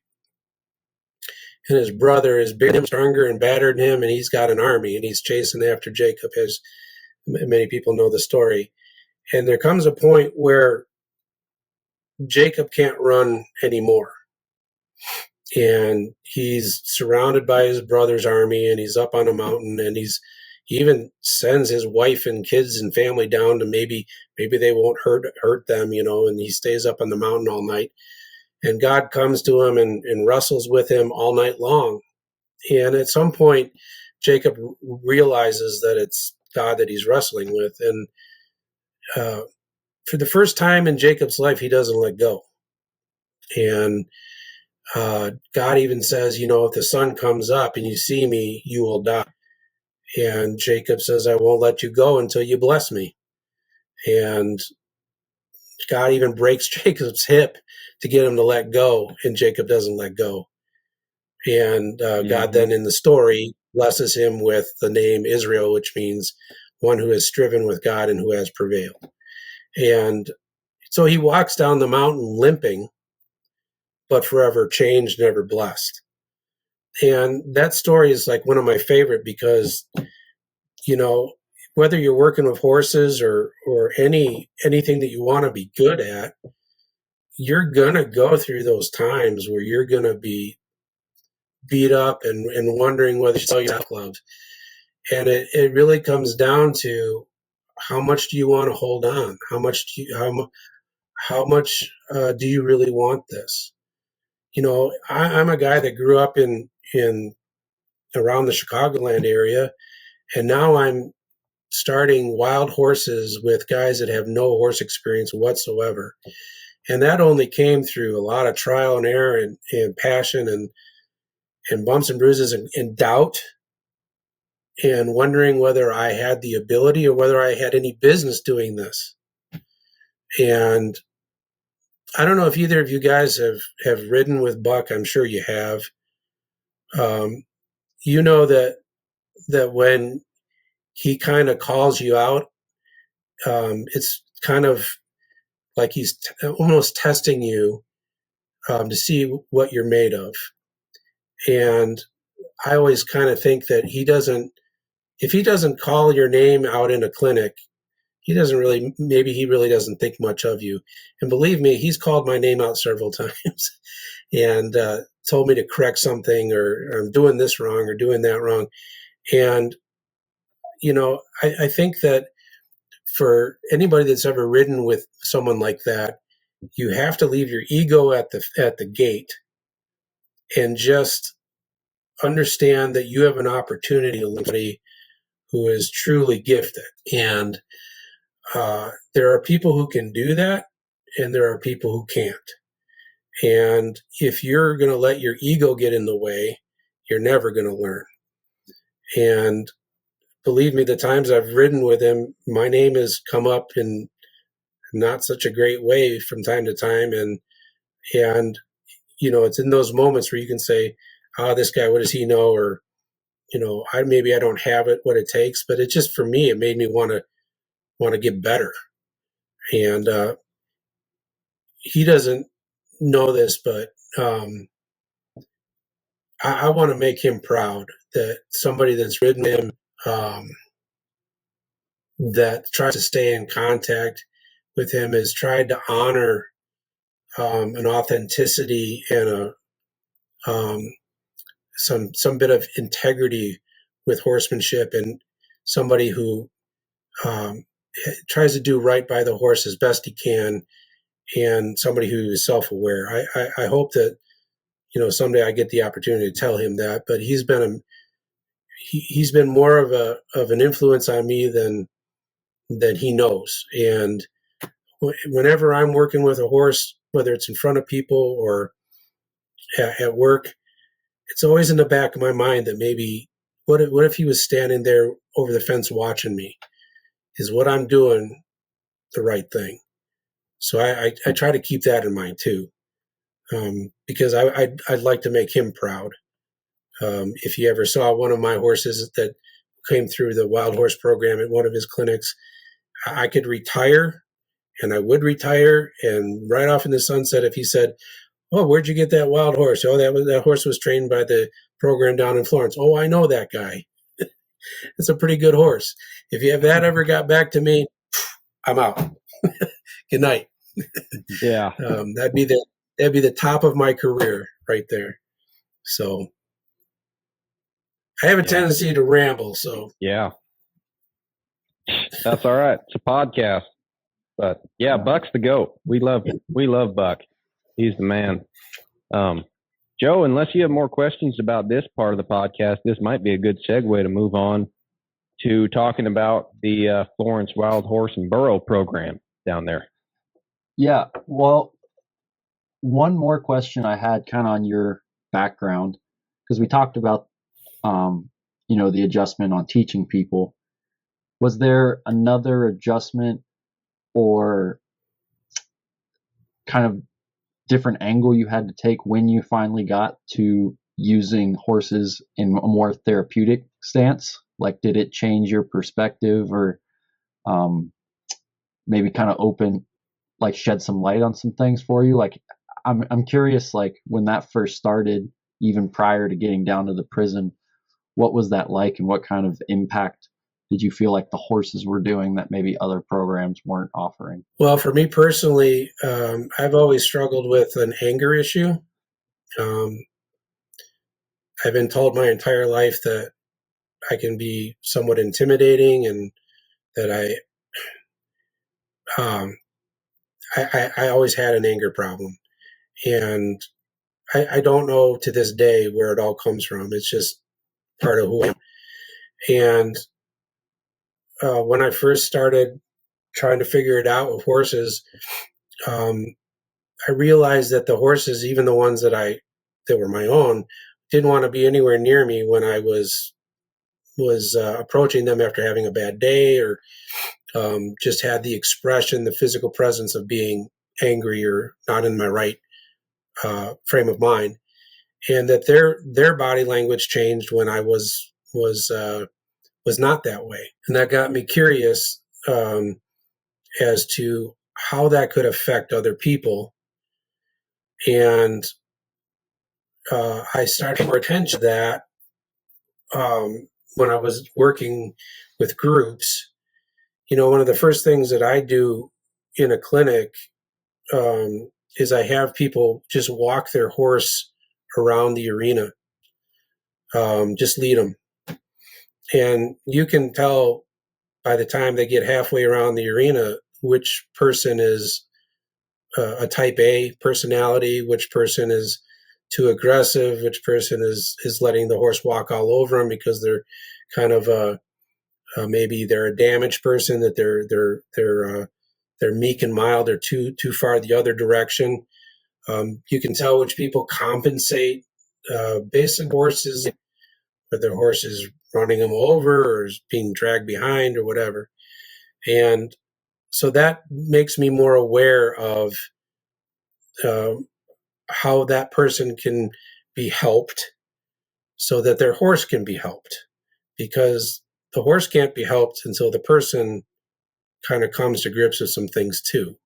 And his brother is bigger and stronger and badder than him, and he's got an army, and he's chasing after Jacob, as many people know the story. And there comes a point where Jacob can't run anymore. And he's surrounded by his brother's army, and he's up on a mountain, and he even sends his wife and kids and family down to maybe they won't hurt them, and he stays up on the mountain all night. And God comes to him and wrestles with him all night long. And at some point, Jacob realizes that it's God that he's wrestling with. And for the first time in Jacob's life, he doesn't let go. And God even says, if the sun comes up and you see me, you will die. And Jacob says, I won't let you go until you bless me. And God even breaks Jacob's hip to get him to let go, and Jacob doesn't let go. And God then in the story blesses him with the name Israel, which means one who has striven with God and who has prevailed. And so he walks down the mountain limping, but forever changed, never blessed. And that story is like one of my favorite because, whether you're working with horses or anything that you want to be good at, you're going to go through those times where you're going to be beat up and wondering whether you sell your gloves. And it really comes down to how much do you want to hold on? How much do you really want this? I'm a guy that grew up in around the Chicagoland area, and now I'm starting wild horses with guys that have no horse experience whatsoever. And that only came through a lot of trial and error and passion and bumps and bruises and doubt and wondering whether I had the ability or whether I had any business doing this. And I don't know if either of you guys have ridden with Buck. I'm sure you have. You know that when he kind of calls you out, it's kind of like he's almost testing you to see what you're made of. And I always kind of think that if he doesn't call your name out in a clinic, maybe he really doesn't think much of you. And believe me, he's called my name out several times and told me to correct something or I'm doing this wrong or doing that wrong. And, I think that for anybody that's ever ridden with someone like that, you have to leave your ego at the gate and just understand that you have an opportunity to lead somebody who is truly gifted. And there are people who can do that, and there are people who can't. And if you're going to let your ego get in the way, you're never going to learn. And believe me, the times I've ridden with him, my name has come up in not such a great way from time to time. And it's in those moments where you can say, this guy, what does he know? Or, maybe I don't have what it takes, but it just, for me, it made me want to get better. And he doesn't know this, but I want to make him proud that somebody that's ridden him, that tries to stay in contact with him, has tried to honor an authenticity and some bit of integrity with horsemanship, and somebody who tries to do right by the horse as best he can, and somebody who is self-aware. I hope that someday I get the opportunity to tell him that. But he's been more of an influence on me than he knows. And whenever I'm working with a horse, whether it's in front of people or at work, it's always in the back of my mind that maybe what if he was standing there over the fence watching me? Is what I'm doing the right thing? So I try to keep that in mind too, because I'd like to make him proud. If you ever saw one of my horses that came through the wild horse program at one of his clinics, I could retire, and I would retire, and right off in the sunset, if he said, "Oh, where'd you get that wild horse?" "Oh, that horse was trained by the program down in Florence." "Oh, I know that guy. It's a pretty good horse." If that ever got back to me, I'm out. Good night. Yeah. That'd be the top of my career right there. So I have a tendency to ramble. So yeah, that's all right. It's a podcast, but yeah, Buck's the GOAT. We love Buck. He's the man. Joe, unless you have more questions about this part of the podcast, this might be a good segue to move on to talking about the Florence Wild Horse and Burro program down there. Yeah, well, one more question I had kind of on your background, because we talked about, the adjustment on teaching people. Was there another adjustment or kind of different angle you had to take when you finally got to using horses in a more therapeutic stance? Like, did it change your perspective or maybe kind of shed some light on some things for you? Like, I'm curious, like when that first started, even prior to getting down to the prison, what was that like, and what kind of impact did you feel like the horses were doing that maybe other programs weren't offering? Well, for me personally, I've always struggled with an anger issue. I've been told my entire life that I can be somewhat intimidating, and that I always had an anger problem. And I don't know to this day where it all comes from. It's just part of who I am. And when I first started trying to figure it out with horses, I realized that the horses, even the ones that were my own, didn't want to be anywhere near me when I was approaching them after having a bad day, or just had the expression, the physical presence of being angry or not in my right frame of mind, and that their body language changed when I was not that way, and that got me curious as to how that could affect other people. And I started more attention to that when I was working with groups. One of the first things that I do in a clinic is I have people just walk their horse around the arena, just lead them. And you can tell by the time they get halfway around the arena which person is a type A personality, which person is too aggressive, which person is letting the horse walk all over them because they're kind of maybe they're a damaged person, that they're meek and mild, they're too far the other direction. You can tell which people compensate basic horses, but their horse is running them over or is being dragged behind or whatever. And so that makes me more aware of how that person can be helped so that their horse can be helped, because the horse can't be helped until the person kind of comes to grips with some things too.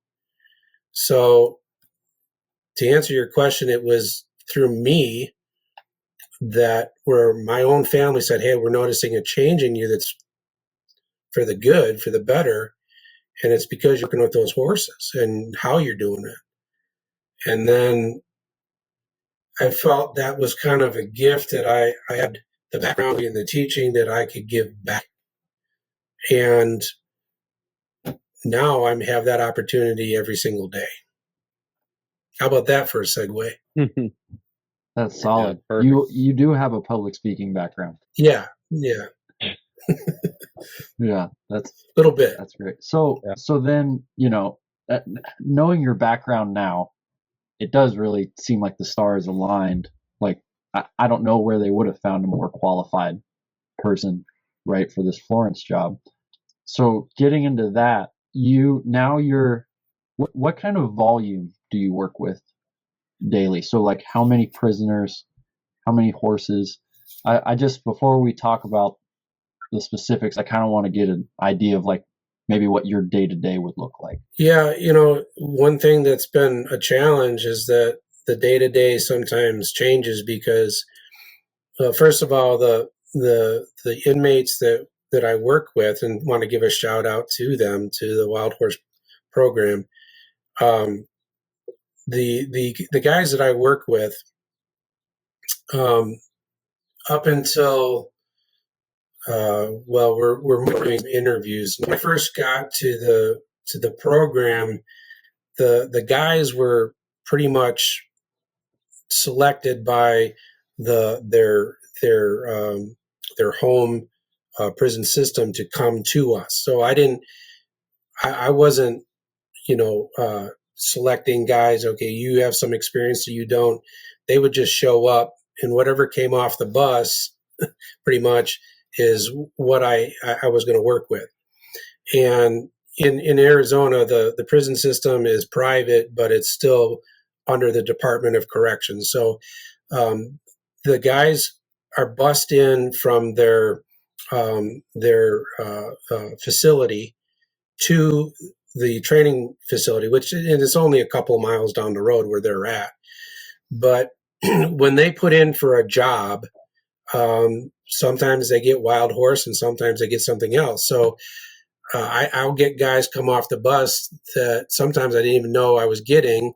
So to answer your question, it was through me that where my own family said, "Hey, we're noticing a change in you that's for the good, for the better. And it's because you're working with those horses and how you're doing it." And then I felt that was kind of a gift that I had the background in the teaching that I could give back. And now I have that opportunity every single day. How about that for a segue? That's solid. Yeah, you do have a public speaking background. Yeah. Yeah, that's a little bit. That's great. So then, knowing your background now, it does really seem like the stars aligned. Like, I don't know where they would have found a more qualified person, right, for this Florence job. So getting into that, you're What kind of volume do you work with daily? So like how many prisoners, how many horses? I just, before we talk about the specifics, I kind of want to get an idea of like maybe what your day to day would look like. Yeah, one thing that's been a challenge is that the day to day sometimes changes because, first of all, the inmates that I work with, and want to give a shout out to them, to the Wild Horse program. Um, the guys that I work with, um, up until well, we're doing interviews. When I first got to the program, the guys were pretty much selected by their home prison system to come to us. So I wasn't, selecting guys. Okay, you have some experience, so you don't. They would just show up, and whatever came off the bus, pretty much, is what I was going to work with. And in Arizona, the prison system is private, but it's still under the Department of Corrections. So um, the guys are bussed in from their facility to the training facility, which is only a couple miles down the road where they're at. But when they put in for a job, sometimes they get wild horse and sometimes they get something else. So I'll get guys come off the bus that sometimes I didn't even know I was getting,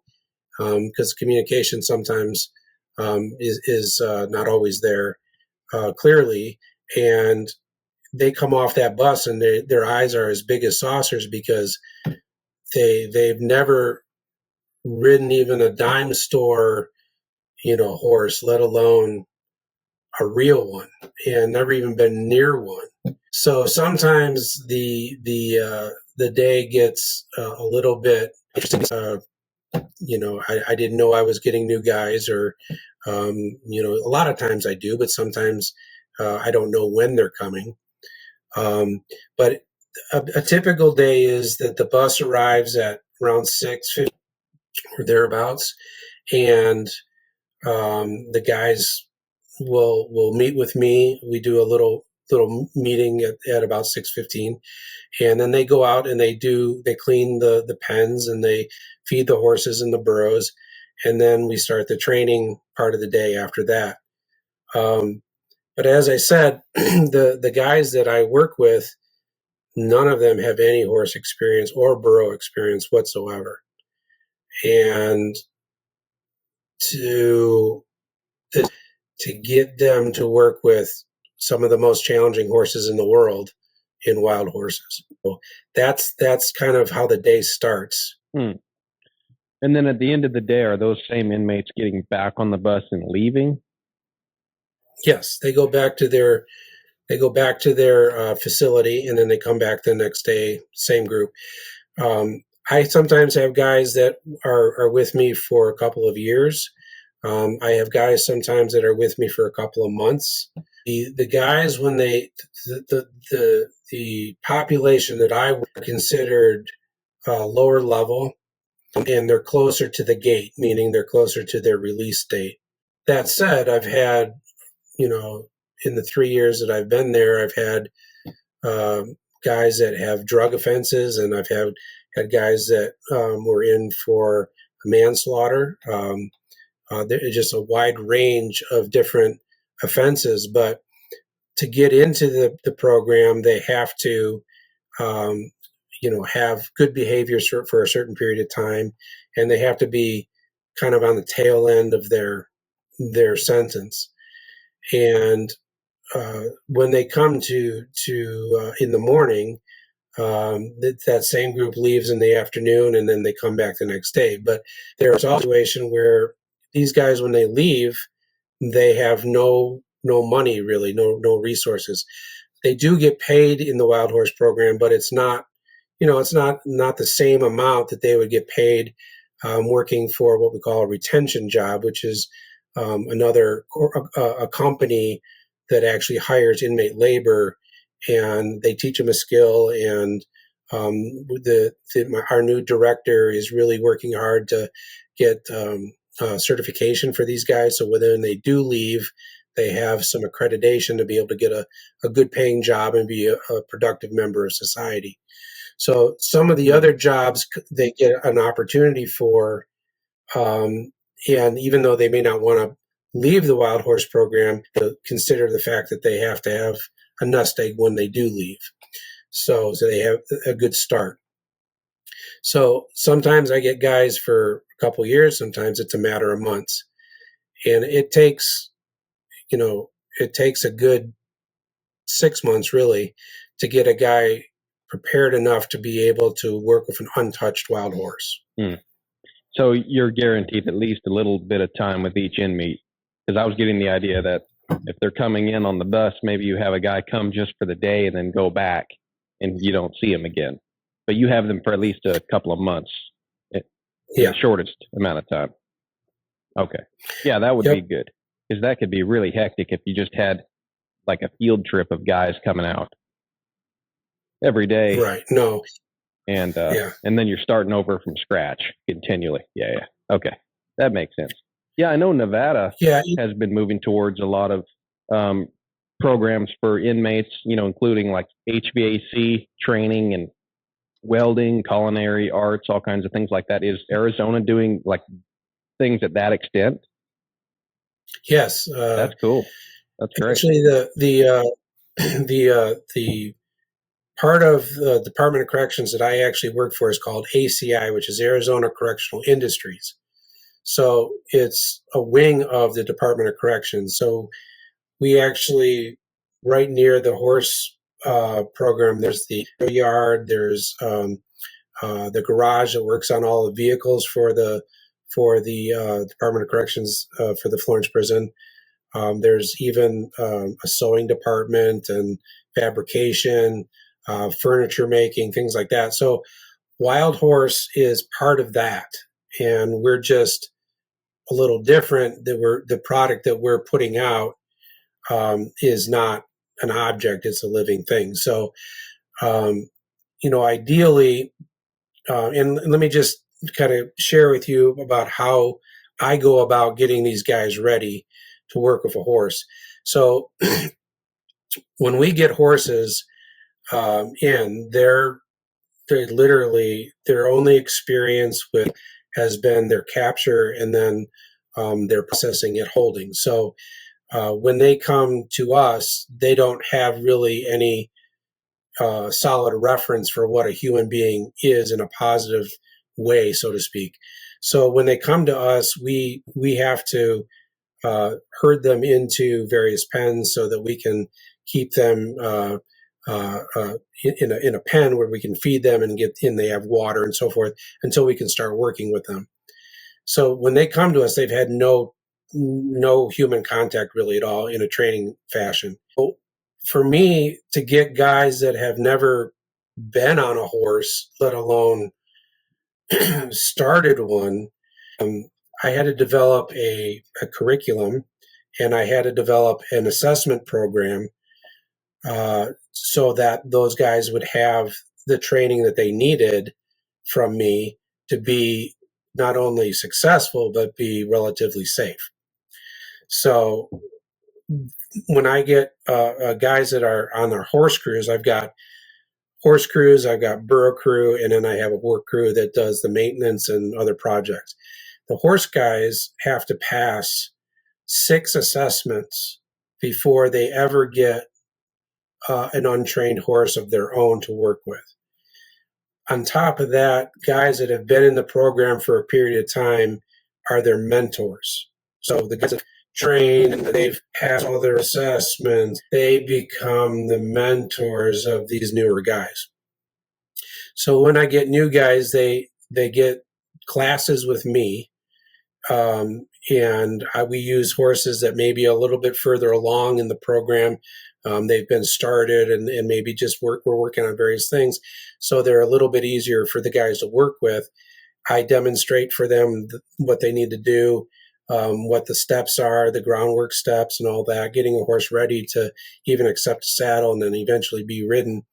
because communication sometimes is not always there clearly. And they come off that bus and their eyes are as big as saucers because they've never ridden even a dime store, horse, let alone a real one, and never even been near one. So sometimes the day gets a little bit interesting. I didn't know I was getting new guys, or a lot of times I do, but sometimes I don't know when they're coming. But a typical day is that the bus arrives at around 6:50 or thereabouts, and the guys will meet with me. We do a little meeting at about 6:15, and then they go out and they clean the pens and they feed the horses and the burros, and then we start the training part of the day after that. But as I said, the guys that I work with, none of them have any horse experience or burro experience whatsoever, and to to get them to work with some of the most challenging horses in the world in wild horses. So that's kind of how the day starts. Hmm. And then at the end of the day, are those same inmates getting back on the bus and leaving? Yes, they go back to their facility, and then they come back the next day. Same group. I sometimes have guys that are with me for a couple of years. I have guys sometimes that are with me for a couple of months. The guys, when the population that I considered lower level, and they're closer to the gate, meaning they're closer to their release date. That said, I've had, in the 3 years that I've been there, I've had guys that have drug offenses, and I've had guys that were in for manslaughter. There's just a wide range of different offenses, but to get into the program, they have to, have good behaviors for a certain period of time, and they have to be kind of on the tail end of their sentence. And when they come to in the morning, that same group leaves in the afternoon, and then they come back the next day. But there's a situation where these guys, when they leave, they have no money, really, no resources. They do get paid in the Wild Horse program, but it's not, it's not the same amount that they would get paid working for what we call a retention job, which is a company that actually hires inmate labor, and they teach them a skill, and Our new director is really working hard to get certification for these guys. So when they do leave, they have some accreditation to be able to get a good paying job and be a productive member of society. So some of the other jobs they get an opportunity for, and even though they may not want to leave the wild horse program, to consider the fact that they have to have a nest egg when they do leave. So they have a good start. So sometimes I get guys for a couple of years, sometimes it's a matter of months. And it takes a good 6 months really to get a guy prepared enough to be able to work with an untouched wild horse. So you're guaranteed at least a little bit of time with each inmate. Because I was getting the idea that if they're coming in on the bus, maybe you have a guy come just for the day and then go back and you don't see him again. But you have them for at least a couple of months, the shortest amount of time. Okay. Yeah, that would be good. Because that could be really hectic if you just had like a field trip of guys coming out every day. Right. No. And then you're starting over from scratch continually. Yeah. Okay. That makes sense. Yeah, I know Nevada has been moving towards a lot of programs for inmates, including like HVAC training and welding, culinary arts, all kinds of things like that. Is Arizona doing like things at that extent? Yes. That's cool. That's great. Actually, the part of the Department of Corrections that I actually work for is called ACI, which is Arizona Correctional Industries. So it's a wing of the Department of Corrections. So we actually, right near the horse program, there's the yard, there's the garage that works on all the vehicles for the Department of Corrections for the Florence prison. There's even a sewing department and fabrication, furniture making, things like that. So wild horse is part of that, and we're just a little different. The product that we're putting out is not an object; it's a living thing. So, ideally, and let me just kind of share with you about how I go about getting these guys ready to work with a horse. So, when we get horses in, they're literally their only experience with has been their capture and then their processing at holding. So when they come to us, they don't have really any solid reference for what a human being is in a positive way, so to speak. So when they come to us, we have to herd them into various pens so that we can keep them in a pen where we can feed them and they have water and so forth until we can start working with them. So when they come to us, they've had no human contact really at all in a training fashion. So for me to get guys that have never been on a horse, let alone started one, I had to develop a curriculum, and I had to develop an assessment program so that those guys would have the training that they needed from me to be not only successful, but be relatively safe. So when I get guys that are on their horse crews, I've got horse crews, I've got burro crew, and then I have a work crew that does the maintenance and other projects. The horse guys have to pass 6 assessments before they ever get an untrained horse of their own to work with. On top of that, guys that have been in the program for a period of time are their mentors. So the guys that trained and they've passed all their assessments, they become the mentors of these newer guys. So when I get new guys, they get classes with me. We use horses that may be a little bit further along in the program. They've been started and maybe we're working on various things. So they're a little bit easier for the guys to work with. I demonstrate for them what they need to do, what the steps are, the groundwork steps and all that, getting a horse ready to even accept a saddle and then eventually be ridden.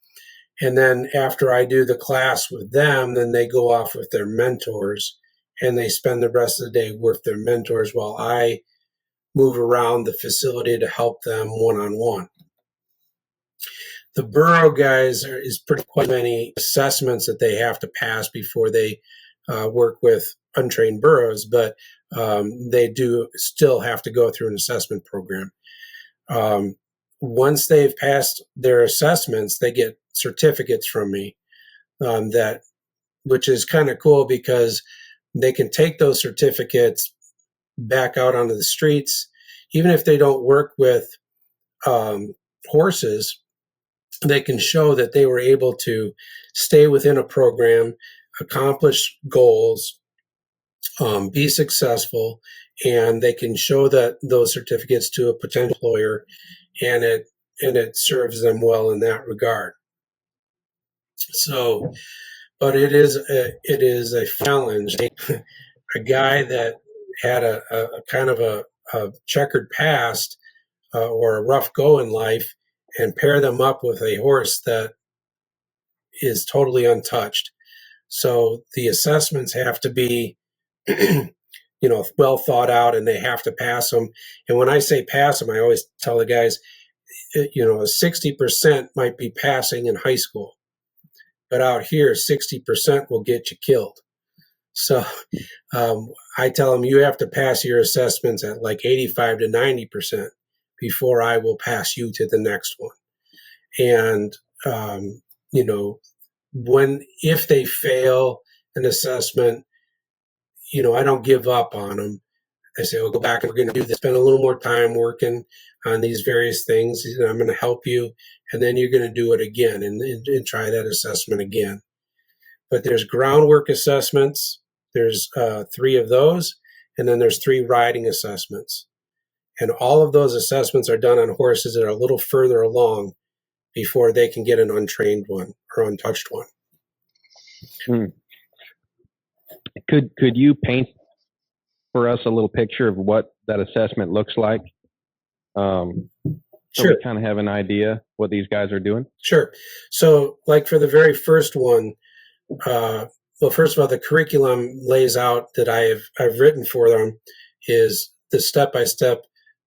And then after I do the class with them, then they go off with their mentors and they spend the rest of the day with their mentors while I move around the facility to help them one-on-one. The burro guys is pretty quite many assessments that they have to pass before they work with untrained burros, but they do still have to go through an assessment program. Once they've passed their assessments, they get certificates from me, which is kind of cool because they can take those certificates back out onto the streets, even if they don't work with horses. They can show that they were able to stay within a program, accomplish goals, be successful, and they can show that those certificates to a potential employer, and it serves them well in that regard. So, but it is a challenge. A guy that had a kind of a checkered past or a rough go in life, and pair them up with a horse that is totally untouched. So the assessments have to be, well thought out, and they have to pass them. And when I say pass them, I always tell the guys, 60% might be passing in high school, but out here, 60% will get you killed. So I tell them you have to pass your assessments at like 85 to 90% before I will pass you to the next one. And, if they fail an assessment, I don't give up on them. I say, we'll go back and we're going to do this, spend a little more time working on these various things. I'm going to help you. And then you're going to do it again and try that assessment again. But there's groundwork assessments. There's 3 of those. And then there's 3 riding assessments. And all of those assessments are done on horses that are a little further along before they can get an untrained one or untouched one. Could you paint for us a little picture of what that assessment looks like? So Sure. we kind of have an idea what these guys are doing? Sure. So like for the very first one, first of all, the curriculum lays out that I've written for them is the step-by-step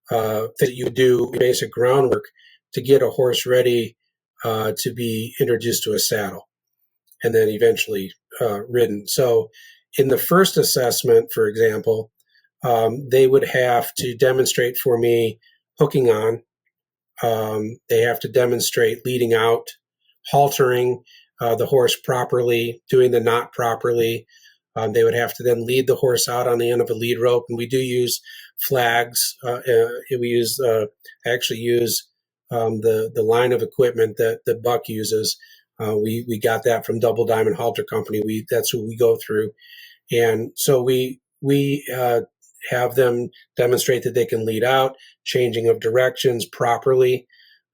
that you do basic groundwork to get a horse ready to be introduced to a saddle and then eventually ridden. So in the first assessment, for example, they would have to demonstrate for me hooking on. They have to demonstrate leading out, haltering the horse properly, doing the knot properly. They would have to then lead the horse out on the end of a lead rope, and we do use flags. We actually use the line of equipment that Buck uses. We got that from Double Diamond Halter Company. That's what we go through, and so we have them demonstrate that they can lead out, changing of directions properly,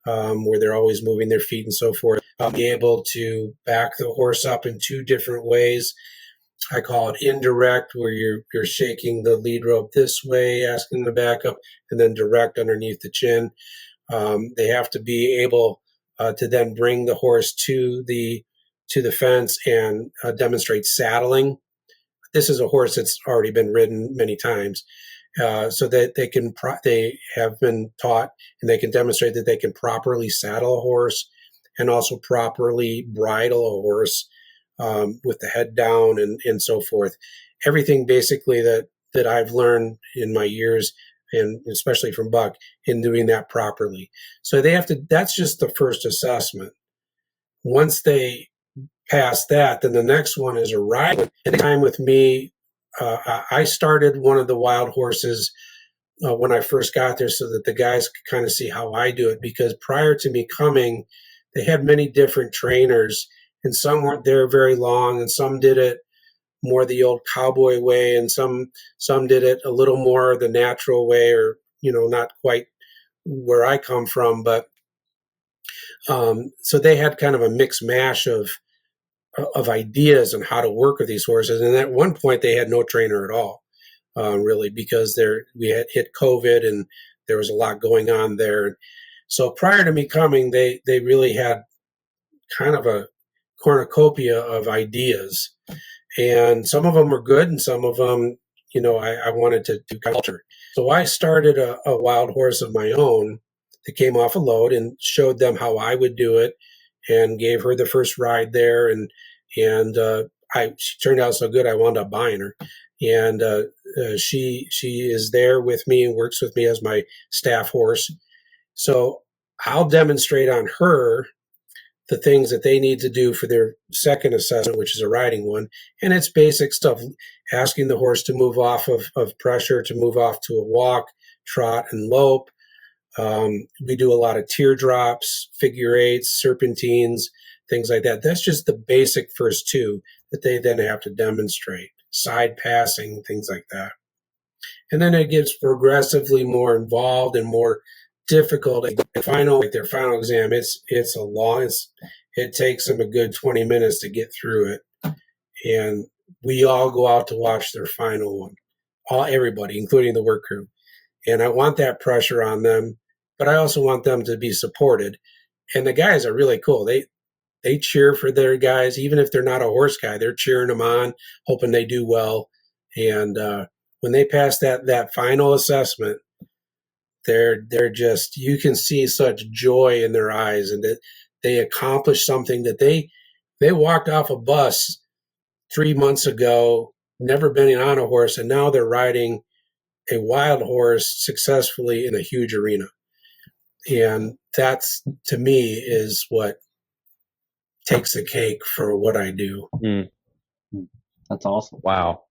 where they're always moving their feet and so forth. Be able to back the horse up in 2 different ways. I call it indirect, where you're shaking the lead rope this way, asking them to back up, and then direct underneath the chin. They have to be able to then bring the horse to the fence and demonstrate saddling. This is a horse that's already been ridden many times, so that they have been taught and they can demonstrate that they can properly saddle a horse and also properly bridle a horse with the head down and so forth. Everything basically that I've learned in my years, and especially from Buck, in doing that properly. So that's just the first assessment. Once they pass that, then the next one is a ride. At the time with me, I started one of the wild horses when I first got there so that the guys could kind of see how I do it, because prior to me coming, they had many different trainers, and some weren't there very long, and some did it more the old cowboy way, and some did it a little more the natural way, or not quite where I come from. But so they had kind of a mixed mash of ideas on how to work with these horses, and at one point they had no trainer at all, really, because we had hit COVID and there was a lot going on there. So prior to me coming, they really had kind of a cornucopia of ideas, and some of them were good, and some of them, I wanted to do culture. So I started a wild horse of my own that came off a load and showed them how I would do it, and gave her the first ride there, and she turned out so good I wound up buying her, and she is there with me and works with me as my staff horse. So I'll demonstrate on her the things that they need to do for their second assessment, which is a riding one. And it's basic stuff, asking the horse to move off of pressure, to move off to a walk, trot, and lope. We do a lot of teardrops, figure eights, serpentines, things like that. That's just the basic first two that they then have to demonstrate. Side passing, things like that. And then it gets progressively more involved and more difficult. Their final exam, it takes them a good 20 minutes to get through it. And we all go out to watch their final one. Everybody, including the work crew. And I want that pressure on them, but I also want them to be supported. And the guys are really cool. They cheer for their guys, even if they're not a horse guy. They're cheering them on, hoping they do well. And when they pass that final assessment, they're just, you can see such joy in their eyes, and that they accomplished something that they walked off a bus 3 months ago, never been on a horse, and now they're riding a wild horse successfully in a huge arena. And that's, to me, is what takes the cake for what I do. Mm. That's awesome. Wow.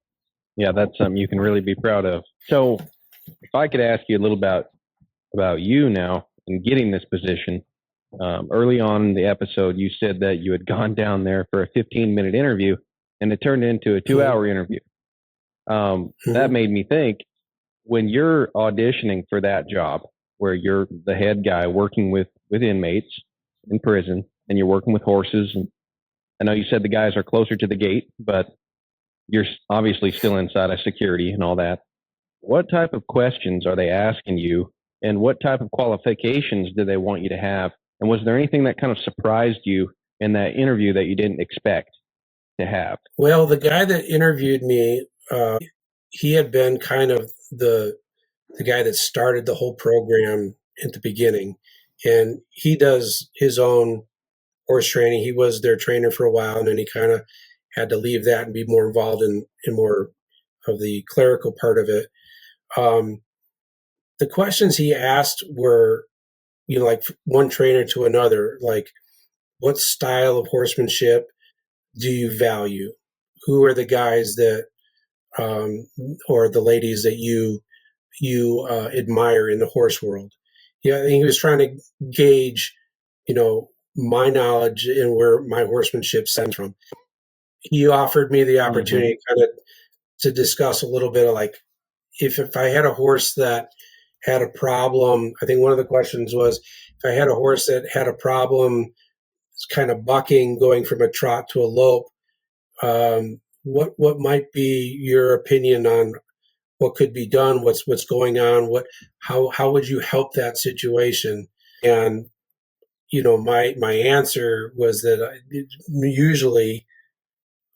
Yeah, that's something you can really be proud of. So if I could ask you a little about you now in getting this position. Early on in the episode, you said that you had gone down there for a 15-minute interview, and it turned into a 2-hour interview. That made me think, when you're auditioning for that job, where you're the head guy working with inmates in prison, and you're working with horses, and I know you said the guys are closer to the gate, but you're obviously still inside of security and all that. What type of questions are they asking you, and what type of qualifications do they want you to have? And was there anything that kind of surprised you in that interview that you didn't expect to have? Well, the guy that interviewed me, he had been kind of the guy that started the whole program at the beginning, and he does his own horse training. He was their trainer for a while, and then he kind of had to leave that and be more involved in more of the clerical part of it. The questions he asked were, like one trainer to another, like, what style of horsemanship do you value? Who are the guys that, or the ladies that you admire in the horse world? Yeah, he was trying to gauge, my knowledge and where my horsemanship stems from. He offered me the opportunity kind of to discuss a little bit of, like, if I had a horse that had a problem. I think one of the questions was, if I had a horse that had a problem, it's kind of bucking, going from a trot to a lope, what might be your opinion on what could be done? What's going on? How would you help that situation? And my answer was that usually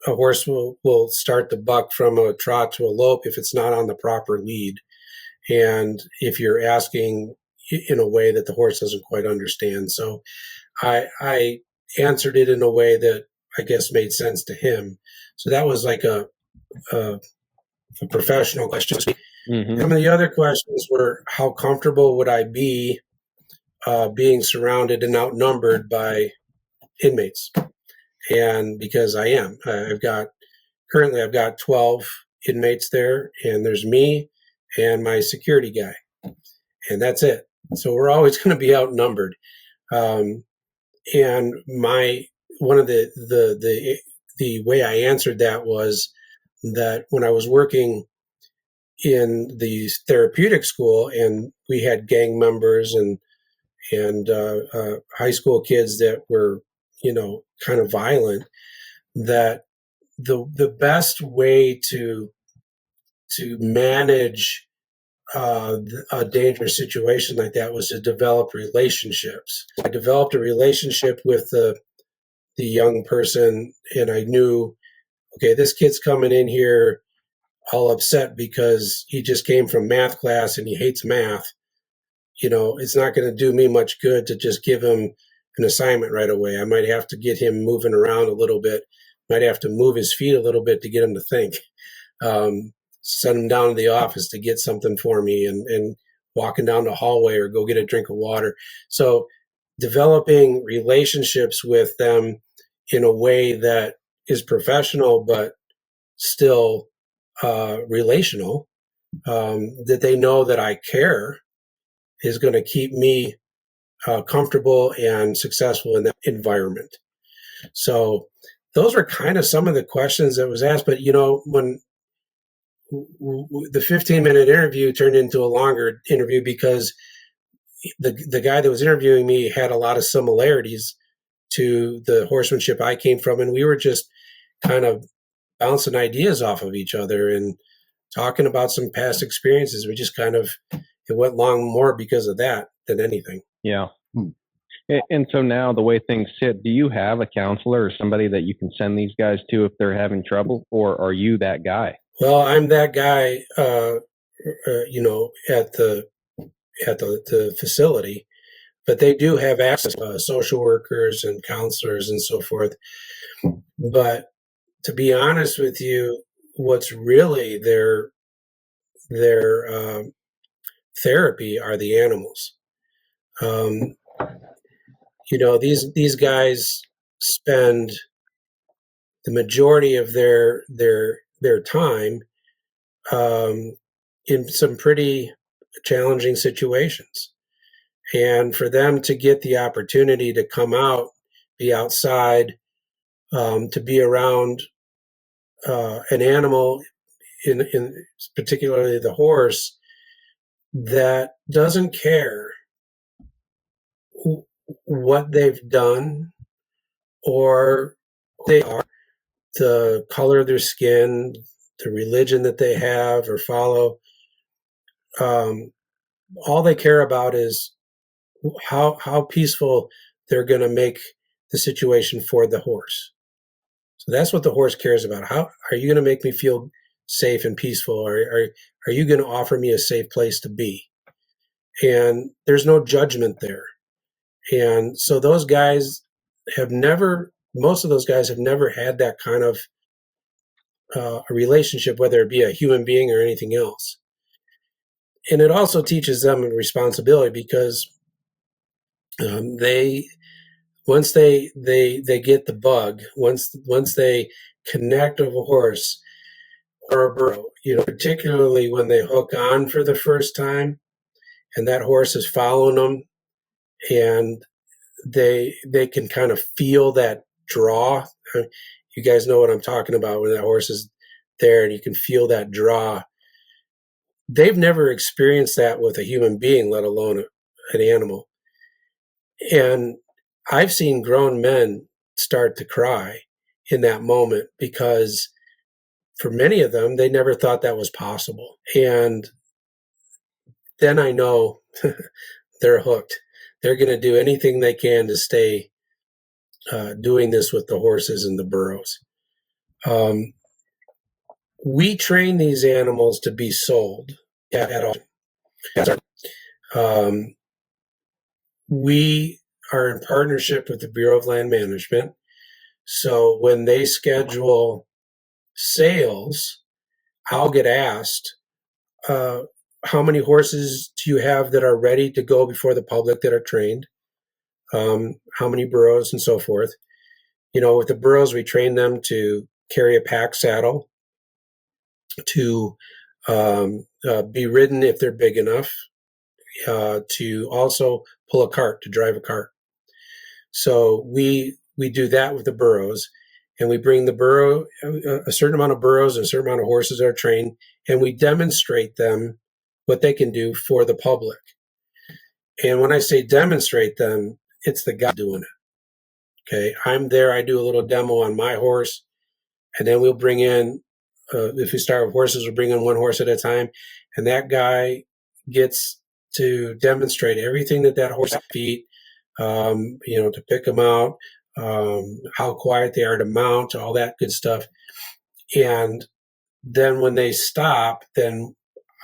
a horse will start to buck from a trot to a lope if it's not on the proper lead, and if you're asking in a way that the horse doesn't quite understand. So I answered it in a way that I guess made sense to him. So that was like a professional question. Some of the other questions were, how comfortable would I be being surrounded and outnumbered by inmates? And because I am, I've got 12 inmates there, and there's me and my security guy, and that's it. So we're always going to be outnumbered. And one of the way I answered that was that when I was working in the therapeutic school, and we had gang members and high school kids that were, kind of violent, that the best way to manage a dangerous situation like that was to develop relationships. I developed a relationship with the the young person, and I knew, okay, this kid's coming in here all upset because he just came from math class and he hates math. It's not going to do me much good to just give him an assignment right away. I might have to get him moving around a little bit, might have to move his feet a little bit to get him to think. Send him down to the office to get something for me, and walking down the hallway or go get a drink of water. So developing relationships with them in a way that is professional but still relational, that they know that I care, is going to keep me comfortable and successful in that environment. So those were kind of some of the questions that was asked. But when the 15-minute interview turned into a longer interview, because the guy that was interviewing me had a lot of similarities to the horsemanship I came from, and we were just kind of bouncing ideas off of each other and talking about some past experiences. We just it went long more because of that than anything. Yeah. And so now the way things sit, do you have a counselor or somebody that you can send these guys to if they're having trouble, or are you that guy? Well, I'm that guy, at the facility, but they do have access to social workers and counselors and so forth. But to be honest with you, what's really their therapy are the animals. These guys spend the majority of their time in some pretty challenging situations, and for them to get the opportunity to come out, be outside, to be around an animal, in particularly the horse, that doesn't care what they've done or who they are, the color of their skin, the religion that they have or follow. All they care about is how peaceful they're going to make the situation for the horse. So that's what the horse cares about. How are you going to make me feel safe and peaceful? Or are you going to offer me a safe place to be? And there's no judgment there. And so most of those guys have never had that kind of a relationship, whether it be a human being or anything else. And it also teaches them responsibility, because once they get the bug, once they connect with a horse or a burro, particularly when they hook on for the first time, and that horse is following them, and they can kind of feel that draw. You guys know what I'm talking about, when that horse is there and you can feel that draw. They've never experienced that with a human being, let alone an animal. And I've seen grown men start to cry in that moment, because for many of them, they never thought that was possible. And then I know they're hooked. They're going to do anything they can to stay doing this with the horses and the burros. We train these animals to be sold at all. We are in partnership with the Bureau of Land Management. So when they schedule sales, I'll get asked, how many horses do you have that are ready to go before the public that are trained? How many burros and so forth. With the burros, we train them to carry a pack saddle, to be ridden if they're big enough, to also pull a cart, to drive a cart. So we do that with the burros, and we bring the burro, a certain amount of burros and a certain amount of horses are trained, and we demonstrate them what they can do for the public. And when I say demonstrate them, it's the guy doing it. Okay, I'm there. I do a little demo on my horse, and then we'll bring in, if we start with horses, we'll bring in one horse at a time, and that guy gets to demonstrate everything that horse feet, to pick them out, how quiet they are to mount, all that good stuff. And then when they stop, then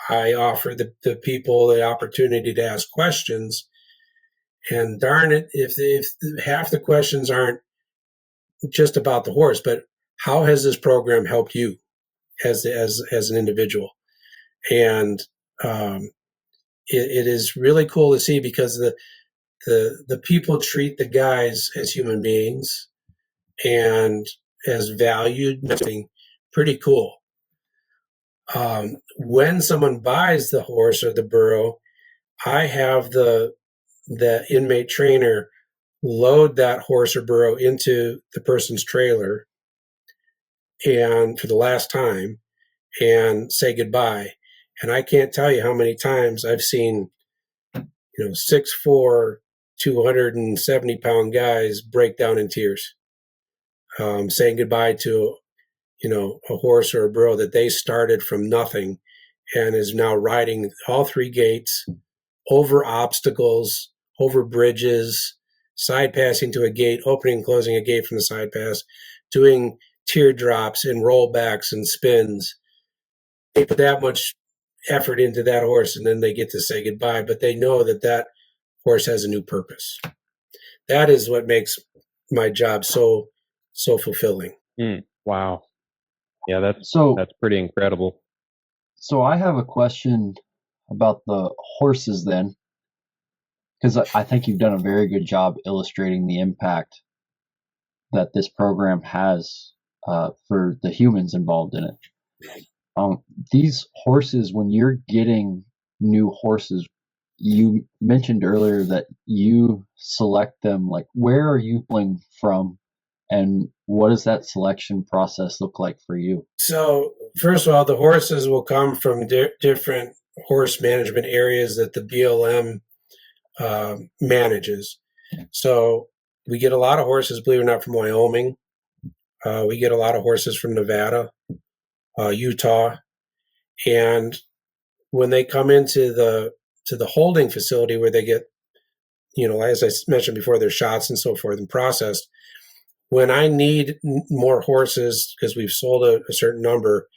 I offer the people the opportunity to ask questions. And darn it, if half the questions aren't just about the horse, but how has this program helped you as an individual? And it is really cool to see, because the people treat the guys as human beings and as valued. Pretty cool. When someone buys the horse or the burro, I have the inmate trainer load that horse or burro into the person's trailer, and for the last time, and say goodbye. And I can't tell you how many times I've seen, 6'4", 270-pound guys break down in tears, saying goodbye to, a horse or a burro that they started from nothing and is now riding all three gates, over obstacles, over bridges, side passing to a gate, opening and closing a gate from the side pass, doing teardrops and rollbacks and spins. They put that much effort into that horse, and then they get to say goodbye, but they know that horse has a new purpose. That is what makes my job so fulfilling. Wow. Yeah, that's pretty incredible. So I have a question about the horses then, because I think you've done a very good job illustrating the impact that this program has for the humans involved in it. These horses, when you're getting new horses, you mentioned earlier that you select them. Like, where are you pulling from, and what does that selection process look like for you? So, first of all, the horses will come from different horse management areas that the BLM manages. So we get a lot of horses, believe it or not, from Wyoming. We get a lot of horses from Nevada, Utah, and when they come into the holding facility where they get, as I mentioned before, their shots and so forth and processed. When I need more horses, because we've sold a certain number,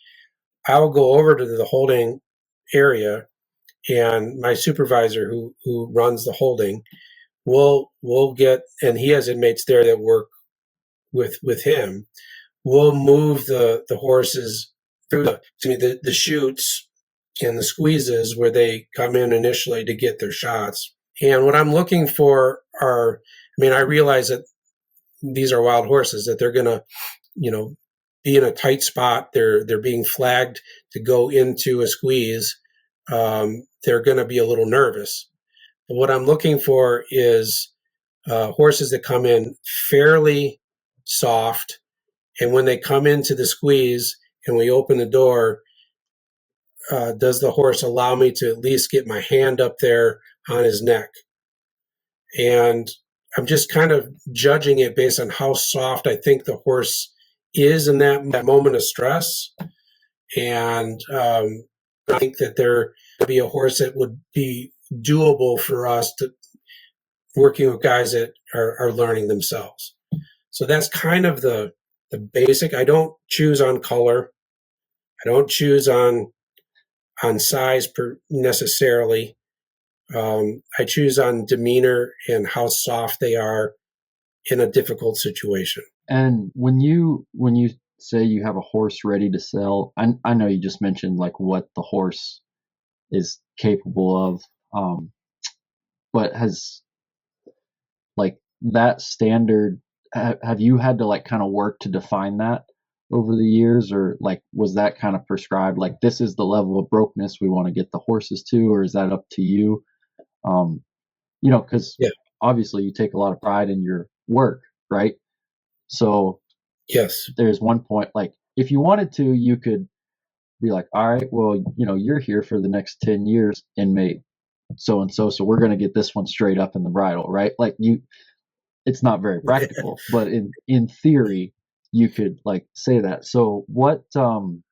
I will go over to the holding area, and my supervisor who runs the holding will get, and he has inmates there that work with him. We'll move the horses through the chutes and the squeezes where they come in initially to get their shots. And what I'm looking for are, I realize that these are wild horses, that they're going to, be in a tight spot. They're being flagged to go into a squeeze. They're going to be a little nervous. But what I'm looking for is horses that come in fairly soft, and when they come into the squeeze and we open the door, does the horse allow me to at least get my hand up there on his neck? And I'm just kind of judging it based on how soft I think the horse is in that moment of stress. And I think that there would be a horse that would be doable for us to working with guys that are learning themselves. So that's kind of the basic. I don't choose on color. I don't choose on size necessarily. I choose on demeanor and how soft they are in a difficult situation. And when you say you have a horse ready to sell, I know you just mentioned like what the horse is capable of, but has like that standard, have you had to like kind of work to define that over the years, or like was that kind of prescribed, like this is the level of brokenness we want to get the horses to, or is that up to you? Because obviously you take a lot of pride in your work, right? So yes, there's one point, like if you wanted to, you could be like, all right, well, you're here for the next 10 years, inmate so and so we're going to get this one straight up in the bridle, right? Like it's not very practical, but in theory you could like say that. So what kind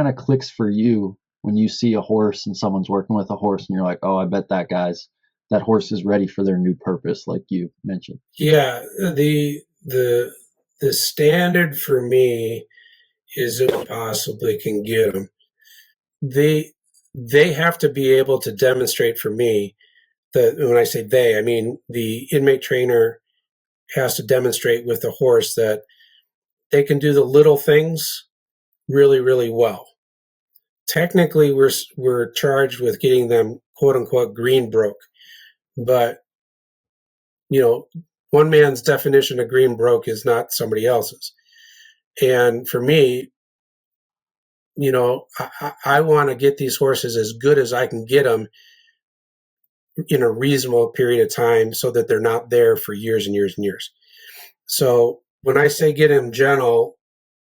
of clicks for you when you see a horse and someone's working with a horse and you're like, oh, I bet that guy's that horse is ready for their new purpose, like you mentioned. Yeah, the standard for me is if we possibly can get them. They have to be able to demonstrate for me that when I say they, I mean the inmate trainer has to demonstrate with the horse that they can do the little things really, really well. Technically, we're charged with getting them quote unquote green broke, but you know, one man's definition of green broke is not somebody else's. And for me, you know, I want to get these horses as good as I can get them in a reasonable period of time so that they're not there for years and years and years. So when I say get them gentle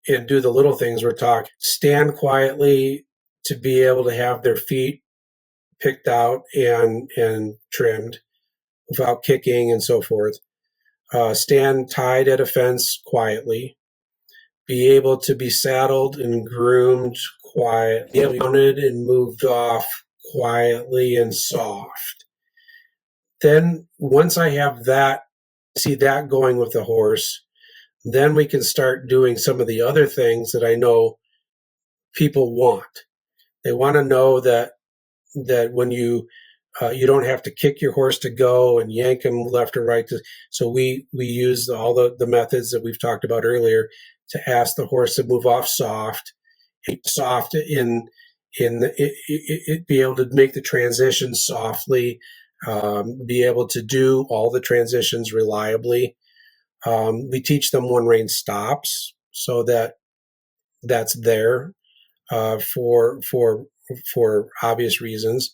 and do the little things, we're talking stand quietly to be able to have their feet picked out and trimmed without kicking and so forth. Stand tied at a fence quietly. Be able to be saddled and groomed quietly, mounted and moved off quietly and soft. Then once I have that, see that going with the horse, then we can start doing some of the other things that I know people want. They want to know that when you don't have to kick your horse to go and yank him left or right. So we use all the methods that we've talked about earlier to ask the horse to move off soft in be able to make the transition softly, be able to do all the transitions reliably. We teach them one rein stops so that that's there for obvious reasons.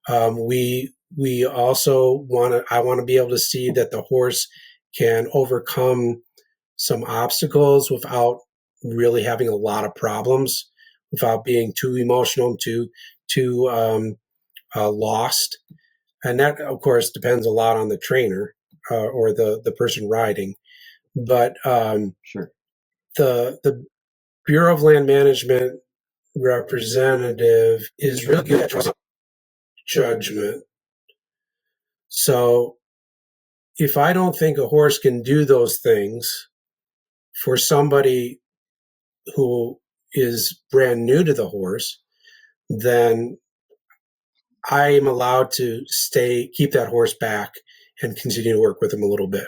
We also I want to be able to see that the horse can overcome some obstacles without really having a lot of problems, without being too emotional, too lost. And that, of course, depends a lot on the trainer or the person riding. But Sure. The Bureau of Land Management representative is really good at judgment. So if I don't think a horse can do those things for somebody who is brand new to the horse, then I am allowed to keep that horse back and continue to work with him a little bit.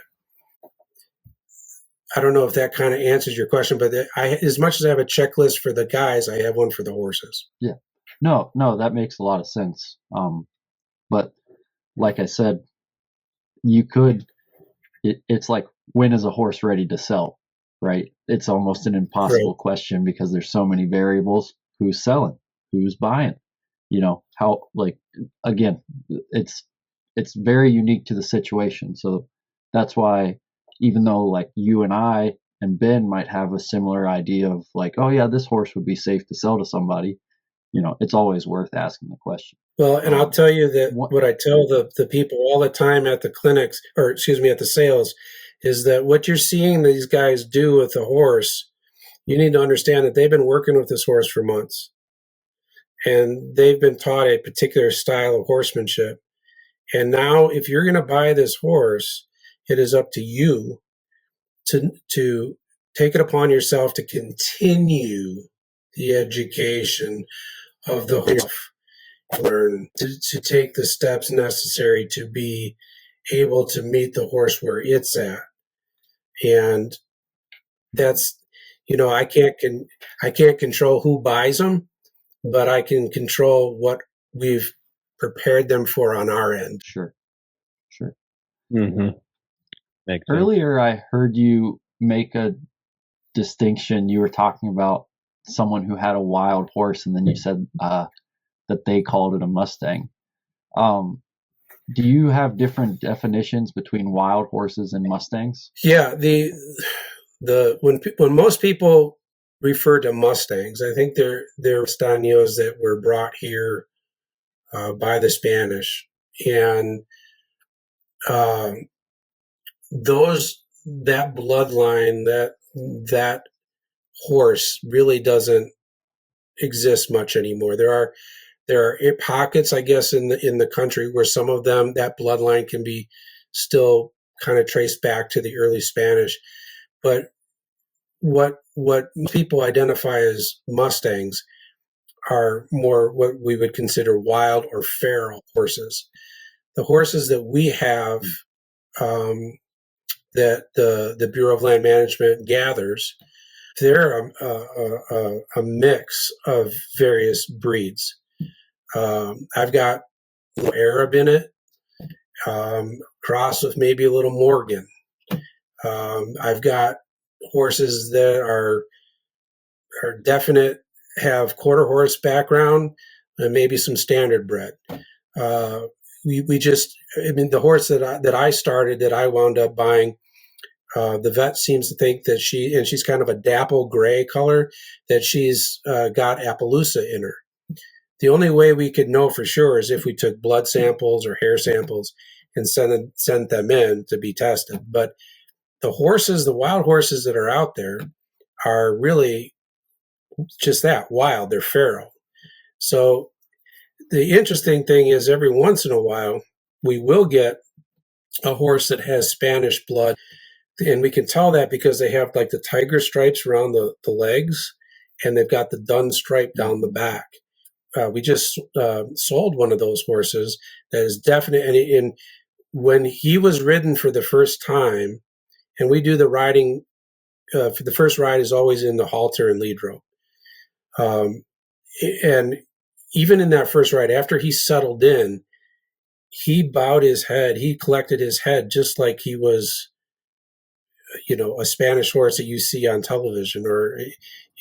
I don't know if that kind of answers your question, but as much as I have a checklist for the guys, I have one for the horses. Yeah. No, that makes a lot of sense. But like I said, you could, it's like, when is a horse ready to sell, right? It's almost an impossible question because there's so many variables. Who's selling? Who's buying? You know, how, like, again, it's very unique to the situation. So that's why, even though like you and I and Ben might have a similar idea of like, oh yeah, this horse would be safe to sell to somebody, you know, it's always worth asking the question. Well, and I'll tell you that what I tell the people all the time at the clinics, or excuse me, at the sales, is that what you're seeing these guys do with the horse, you need to understand that they've been working with this horse for months. And they've been taught a particular style of horsemanship. And now if you're going to buy this horse, it is up to you to take it upon yourself to continue the education of the horse, learn to take the steps necessary to be able to meet the horse where it's at. And that's, you know, I can't control who buys them, but I can control what we've prepared them for on our end. Sure. Mm-hmm. Makes sense. Earlier, I heard you make a distinction. You were talking about someone who had a wild horse, and then you said that they called it a Mustang. Do you have different definitions between wild horses and Mustangs? Yeah, when most people refer to Mustangs, I think they're Staños that were brought here by the Spanish, and that bloodline, that horse really doesn't exist much anymore. There are pockets, I guess, in the country where some of them, that bloodline can be still kind of traced back to the early Spanish. But what people identify as Mustangs are more what we would consider wild or feral horses. The horses that we have, that the Bureau of Land Management gathers, they're a mix of various breeds. I've got a little Arab in it, cross with maybe a little Morgan. I've got horses that are definite, have quarter horse background, and maybe some standard bred. We just, I mean, the horse that I started, that I wound up buying, the vet seems to think that she's kind of a dapple gray color, that she's got Appaloosa in her. The only way we could know for sure is if we took blood samples or hair samples and sent them in to be tested. But the wild horses that are out there are really just that, wild. They're feral. So the interesting thing is, every once in a while, we will get a horse that has Spanish blood. And we can tell that because they have like the tiger stripes around the legs, and they've got the dun stripe down the back. We just sold one of those horses that is definite. And when he was ridden for the first time, and we do the riding, for the first ride is always in the halter and lead rope. And even in that first ride, after he settled in, he bowed his head. He collected his head just like he was, a Spanish horse that you see on television, or,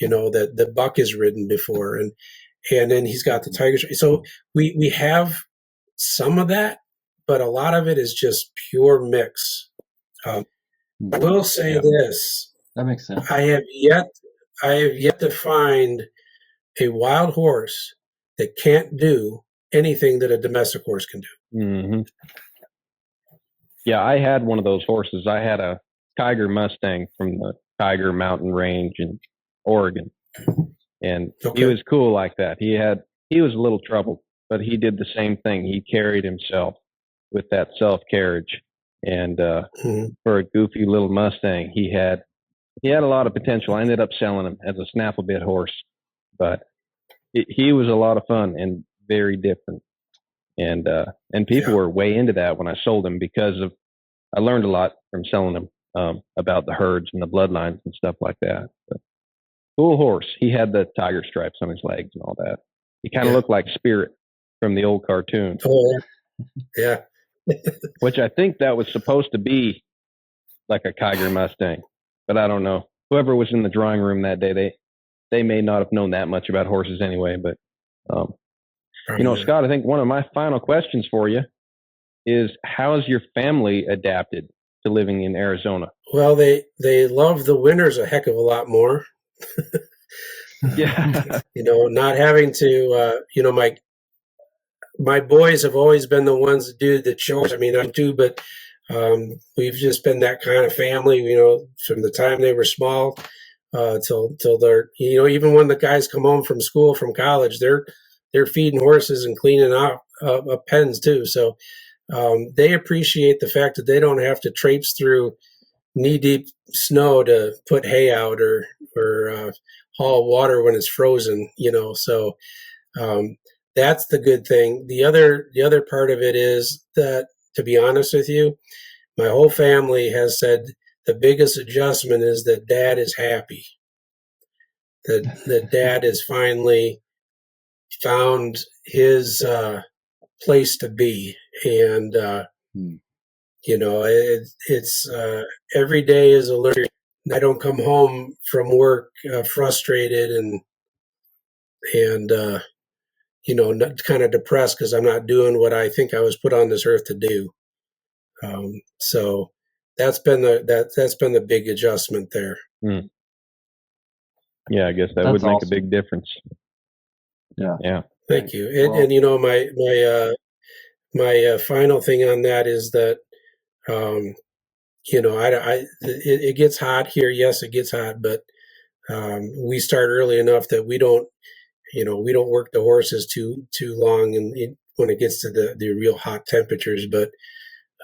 that the buck is ridden before. And then he's got the tiger. So we have some of that, but a lot of it is just pure mix. I will say this. That makes sense. I have yet to find a wild horse that can't do anything that a domestic horse can do. Mm-hmm. Yeah, I had one of those horses. I had a Tiger Mustang from the Tiger Mountain Range in Oregon. And Okay. he was cool like that. He was a little troubled, but he did the same thing. He carried himself with that self-carriage. And for a goofy little Mustang, he had a lot of potential. I ended up selling him as a snap-a-bit horse, but he was a lot of fun and very different. And people were way into that when I sold him, because I learned a lot from selling him about the herds and the bloodlines and stuff like that. But cool horse. He had the tiger stripes on his legs and all that. He kind of looked like Spirit from the old cartoon. Oh, yeah. Which I think that was supposed to be like a Tiger Mustang, but I don't know. Whoever was in the drawing room that day, they may not have known that much about horses anyway. But Scott, I think one of my final questions for you is, how has your family adapted to living in Arizona? Well, they love the winters a heck of a lot more. Yeah. Not having to, my boys have always been the ones that do the chores. I mean, I do, but we've just been that kind of family, from the time they were small till they're, even when the guys come home from school, from college, they're feeding horses and cleaning out pens too. So they appreciate the fact that they don't have to traipse through knee-deep snow to put hay out or haul water when it's frozen, So that's the good thing. The other part of it is that, to be honest with you, my whole family has said the biggest adjustment is that Dad is happy. That Dad has finally found his place to be, and it's every day is a learning. I don't come home from work frustrated and kind of depressed because I'm not doing what I think I was put on this earth to do. So that's been the big adjustment there. Yeah, I guess that would make a big difference. Yeah. Thank you. And my final thing on that is that it gets hot here. Yes, it gets hot, but we start early enough that we don't we don't work the horses too long, and when it gets to the real hot temperatures. But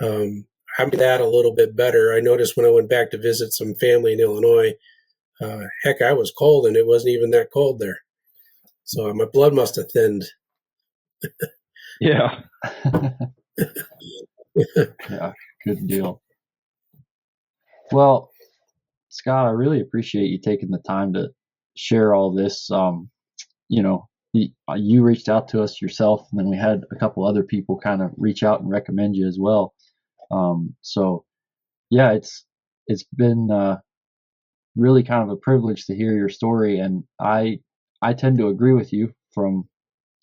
I'm that a little bit better. I noticed when I went back to visit some family in Illinois, heck, I was cold, and it wasn't even that cold there. So my blood must have thinned. Yeah. Yeah, good deal. Well, Scott, I really appreciate you taking the time to share all this. You reached out to us yourself, and then we had a couple other people kind of reach out and recommend you as well. So yeah, it's been really kind of a privilege to hear your story, and I tend to agree with you from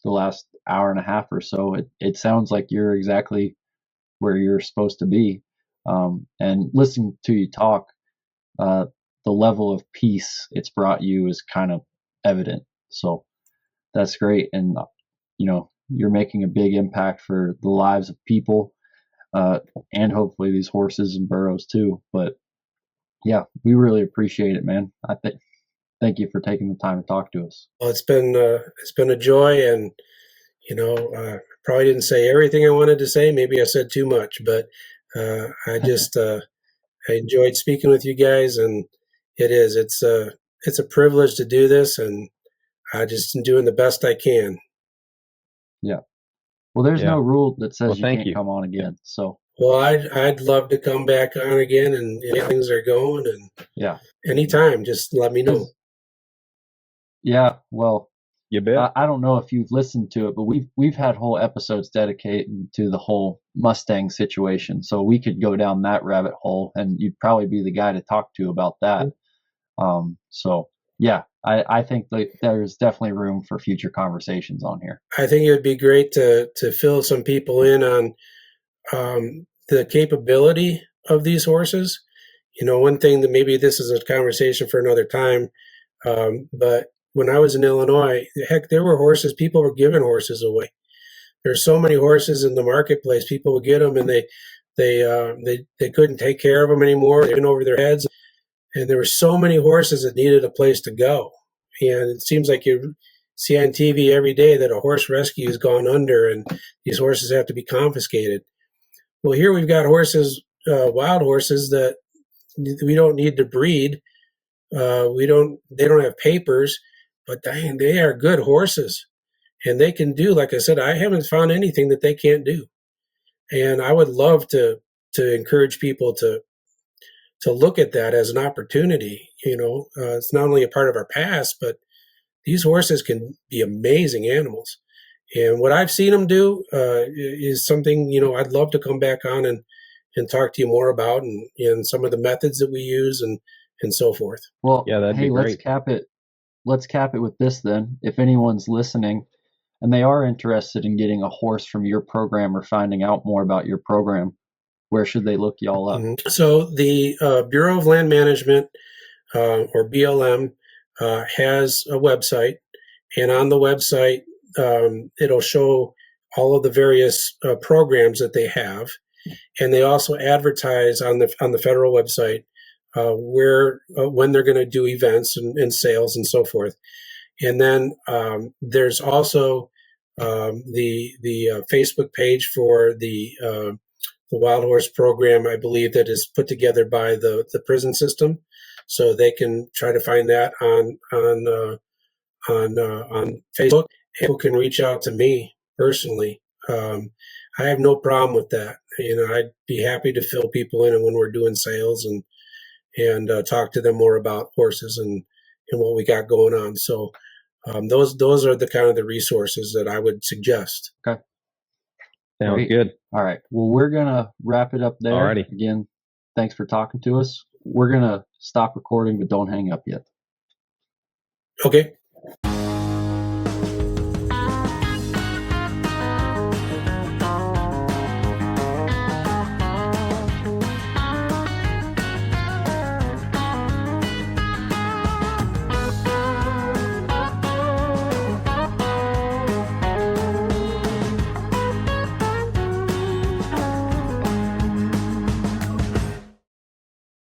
the last hour and a half or so. It sounds like you're exactly where you're supposed to be. And listening to you talk, the level of peace it's brought you is kind of evident. So that's great. And, you're making a big impact for the lives of people, and hopefully these horses and burros too. But yeah, we really appreciate it, man. Thank you for taking the time to talk to us. Well, it's been a joy, and probably didn't say everything I wanted to say. Maybe I said too much, but I just I enjoyed speaking with you guys, and it's a privilege to do this, and I just am doing the best I can. Yeah. Well, there's no rule that says you thank can't you. come on again. So. Well, I'd love to come back on again, and things are going, and yeah, anytime, just let me know. Yeah, well, you bet. I don't know if you've listened to it, but we've had whole episodes dedicated to the whole Mustang situation, so we could go down that rabbit hole, and you'd probably be the guy to talk to about that. So yeah, I think that there's definitely room for future conversations on here. I think it would be great to fill some people in on the capability of these horses. One thing that maybe this is a conversation for another time, but when I was in Illinois, heck, there were horses. People were giving horses away. There's so many horses in the marketplace. People would get them, and they couldn't take care of them anymore. They went over their heads, and there were so many horses that needed a place to go. And it seems like you see on TV every day that a horse rescue has gone under, and these horses have to be confiscated. Well, here we've got horses, wild horses that we don't need to breed. They don't have papers, but dang, they are good horses, and they can do, like I said, I haven't found anything that they can't do. And I would love to encourage people to look at that as an opportunity. It's not only a part of our past, but these horses can be amazing animals. And what I've seen them do is something, I'd love to come back on and talk to you more about, and some of the methods that we use and so forth. Well, yeah, that'd be great. Let's cap it with this then. If anyone's listening and they are interested in getting a horse from your program or finding out more about your program, where should they look y'all up? Mm-hmm. So the Bureau of Land Management, or BLM, has a website, and on the website, it'll show all of the various programs that they have, and they also advertise on the federal website where when they're going to do events and sales and so forth. And then there's also the Facebook page for the wild horse program, I believe, that is put together by the prison system, so they can try to find that on Facebook. People can reach out to me personally. I have no problem with that. I'd be happy to fill people in when we're doing sales and talk to them more about horses and what we got going on. So those are the kind of the resources that I would suggest. Okay. Sounds good. All right. Well, we're going to wrap it up there. Alrighty. Again, thanks for talking to us. We're going to stop recording, but don't hang up yet. Okay.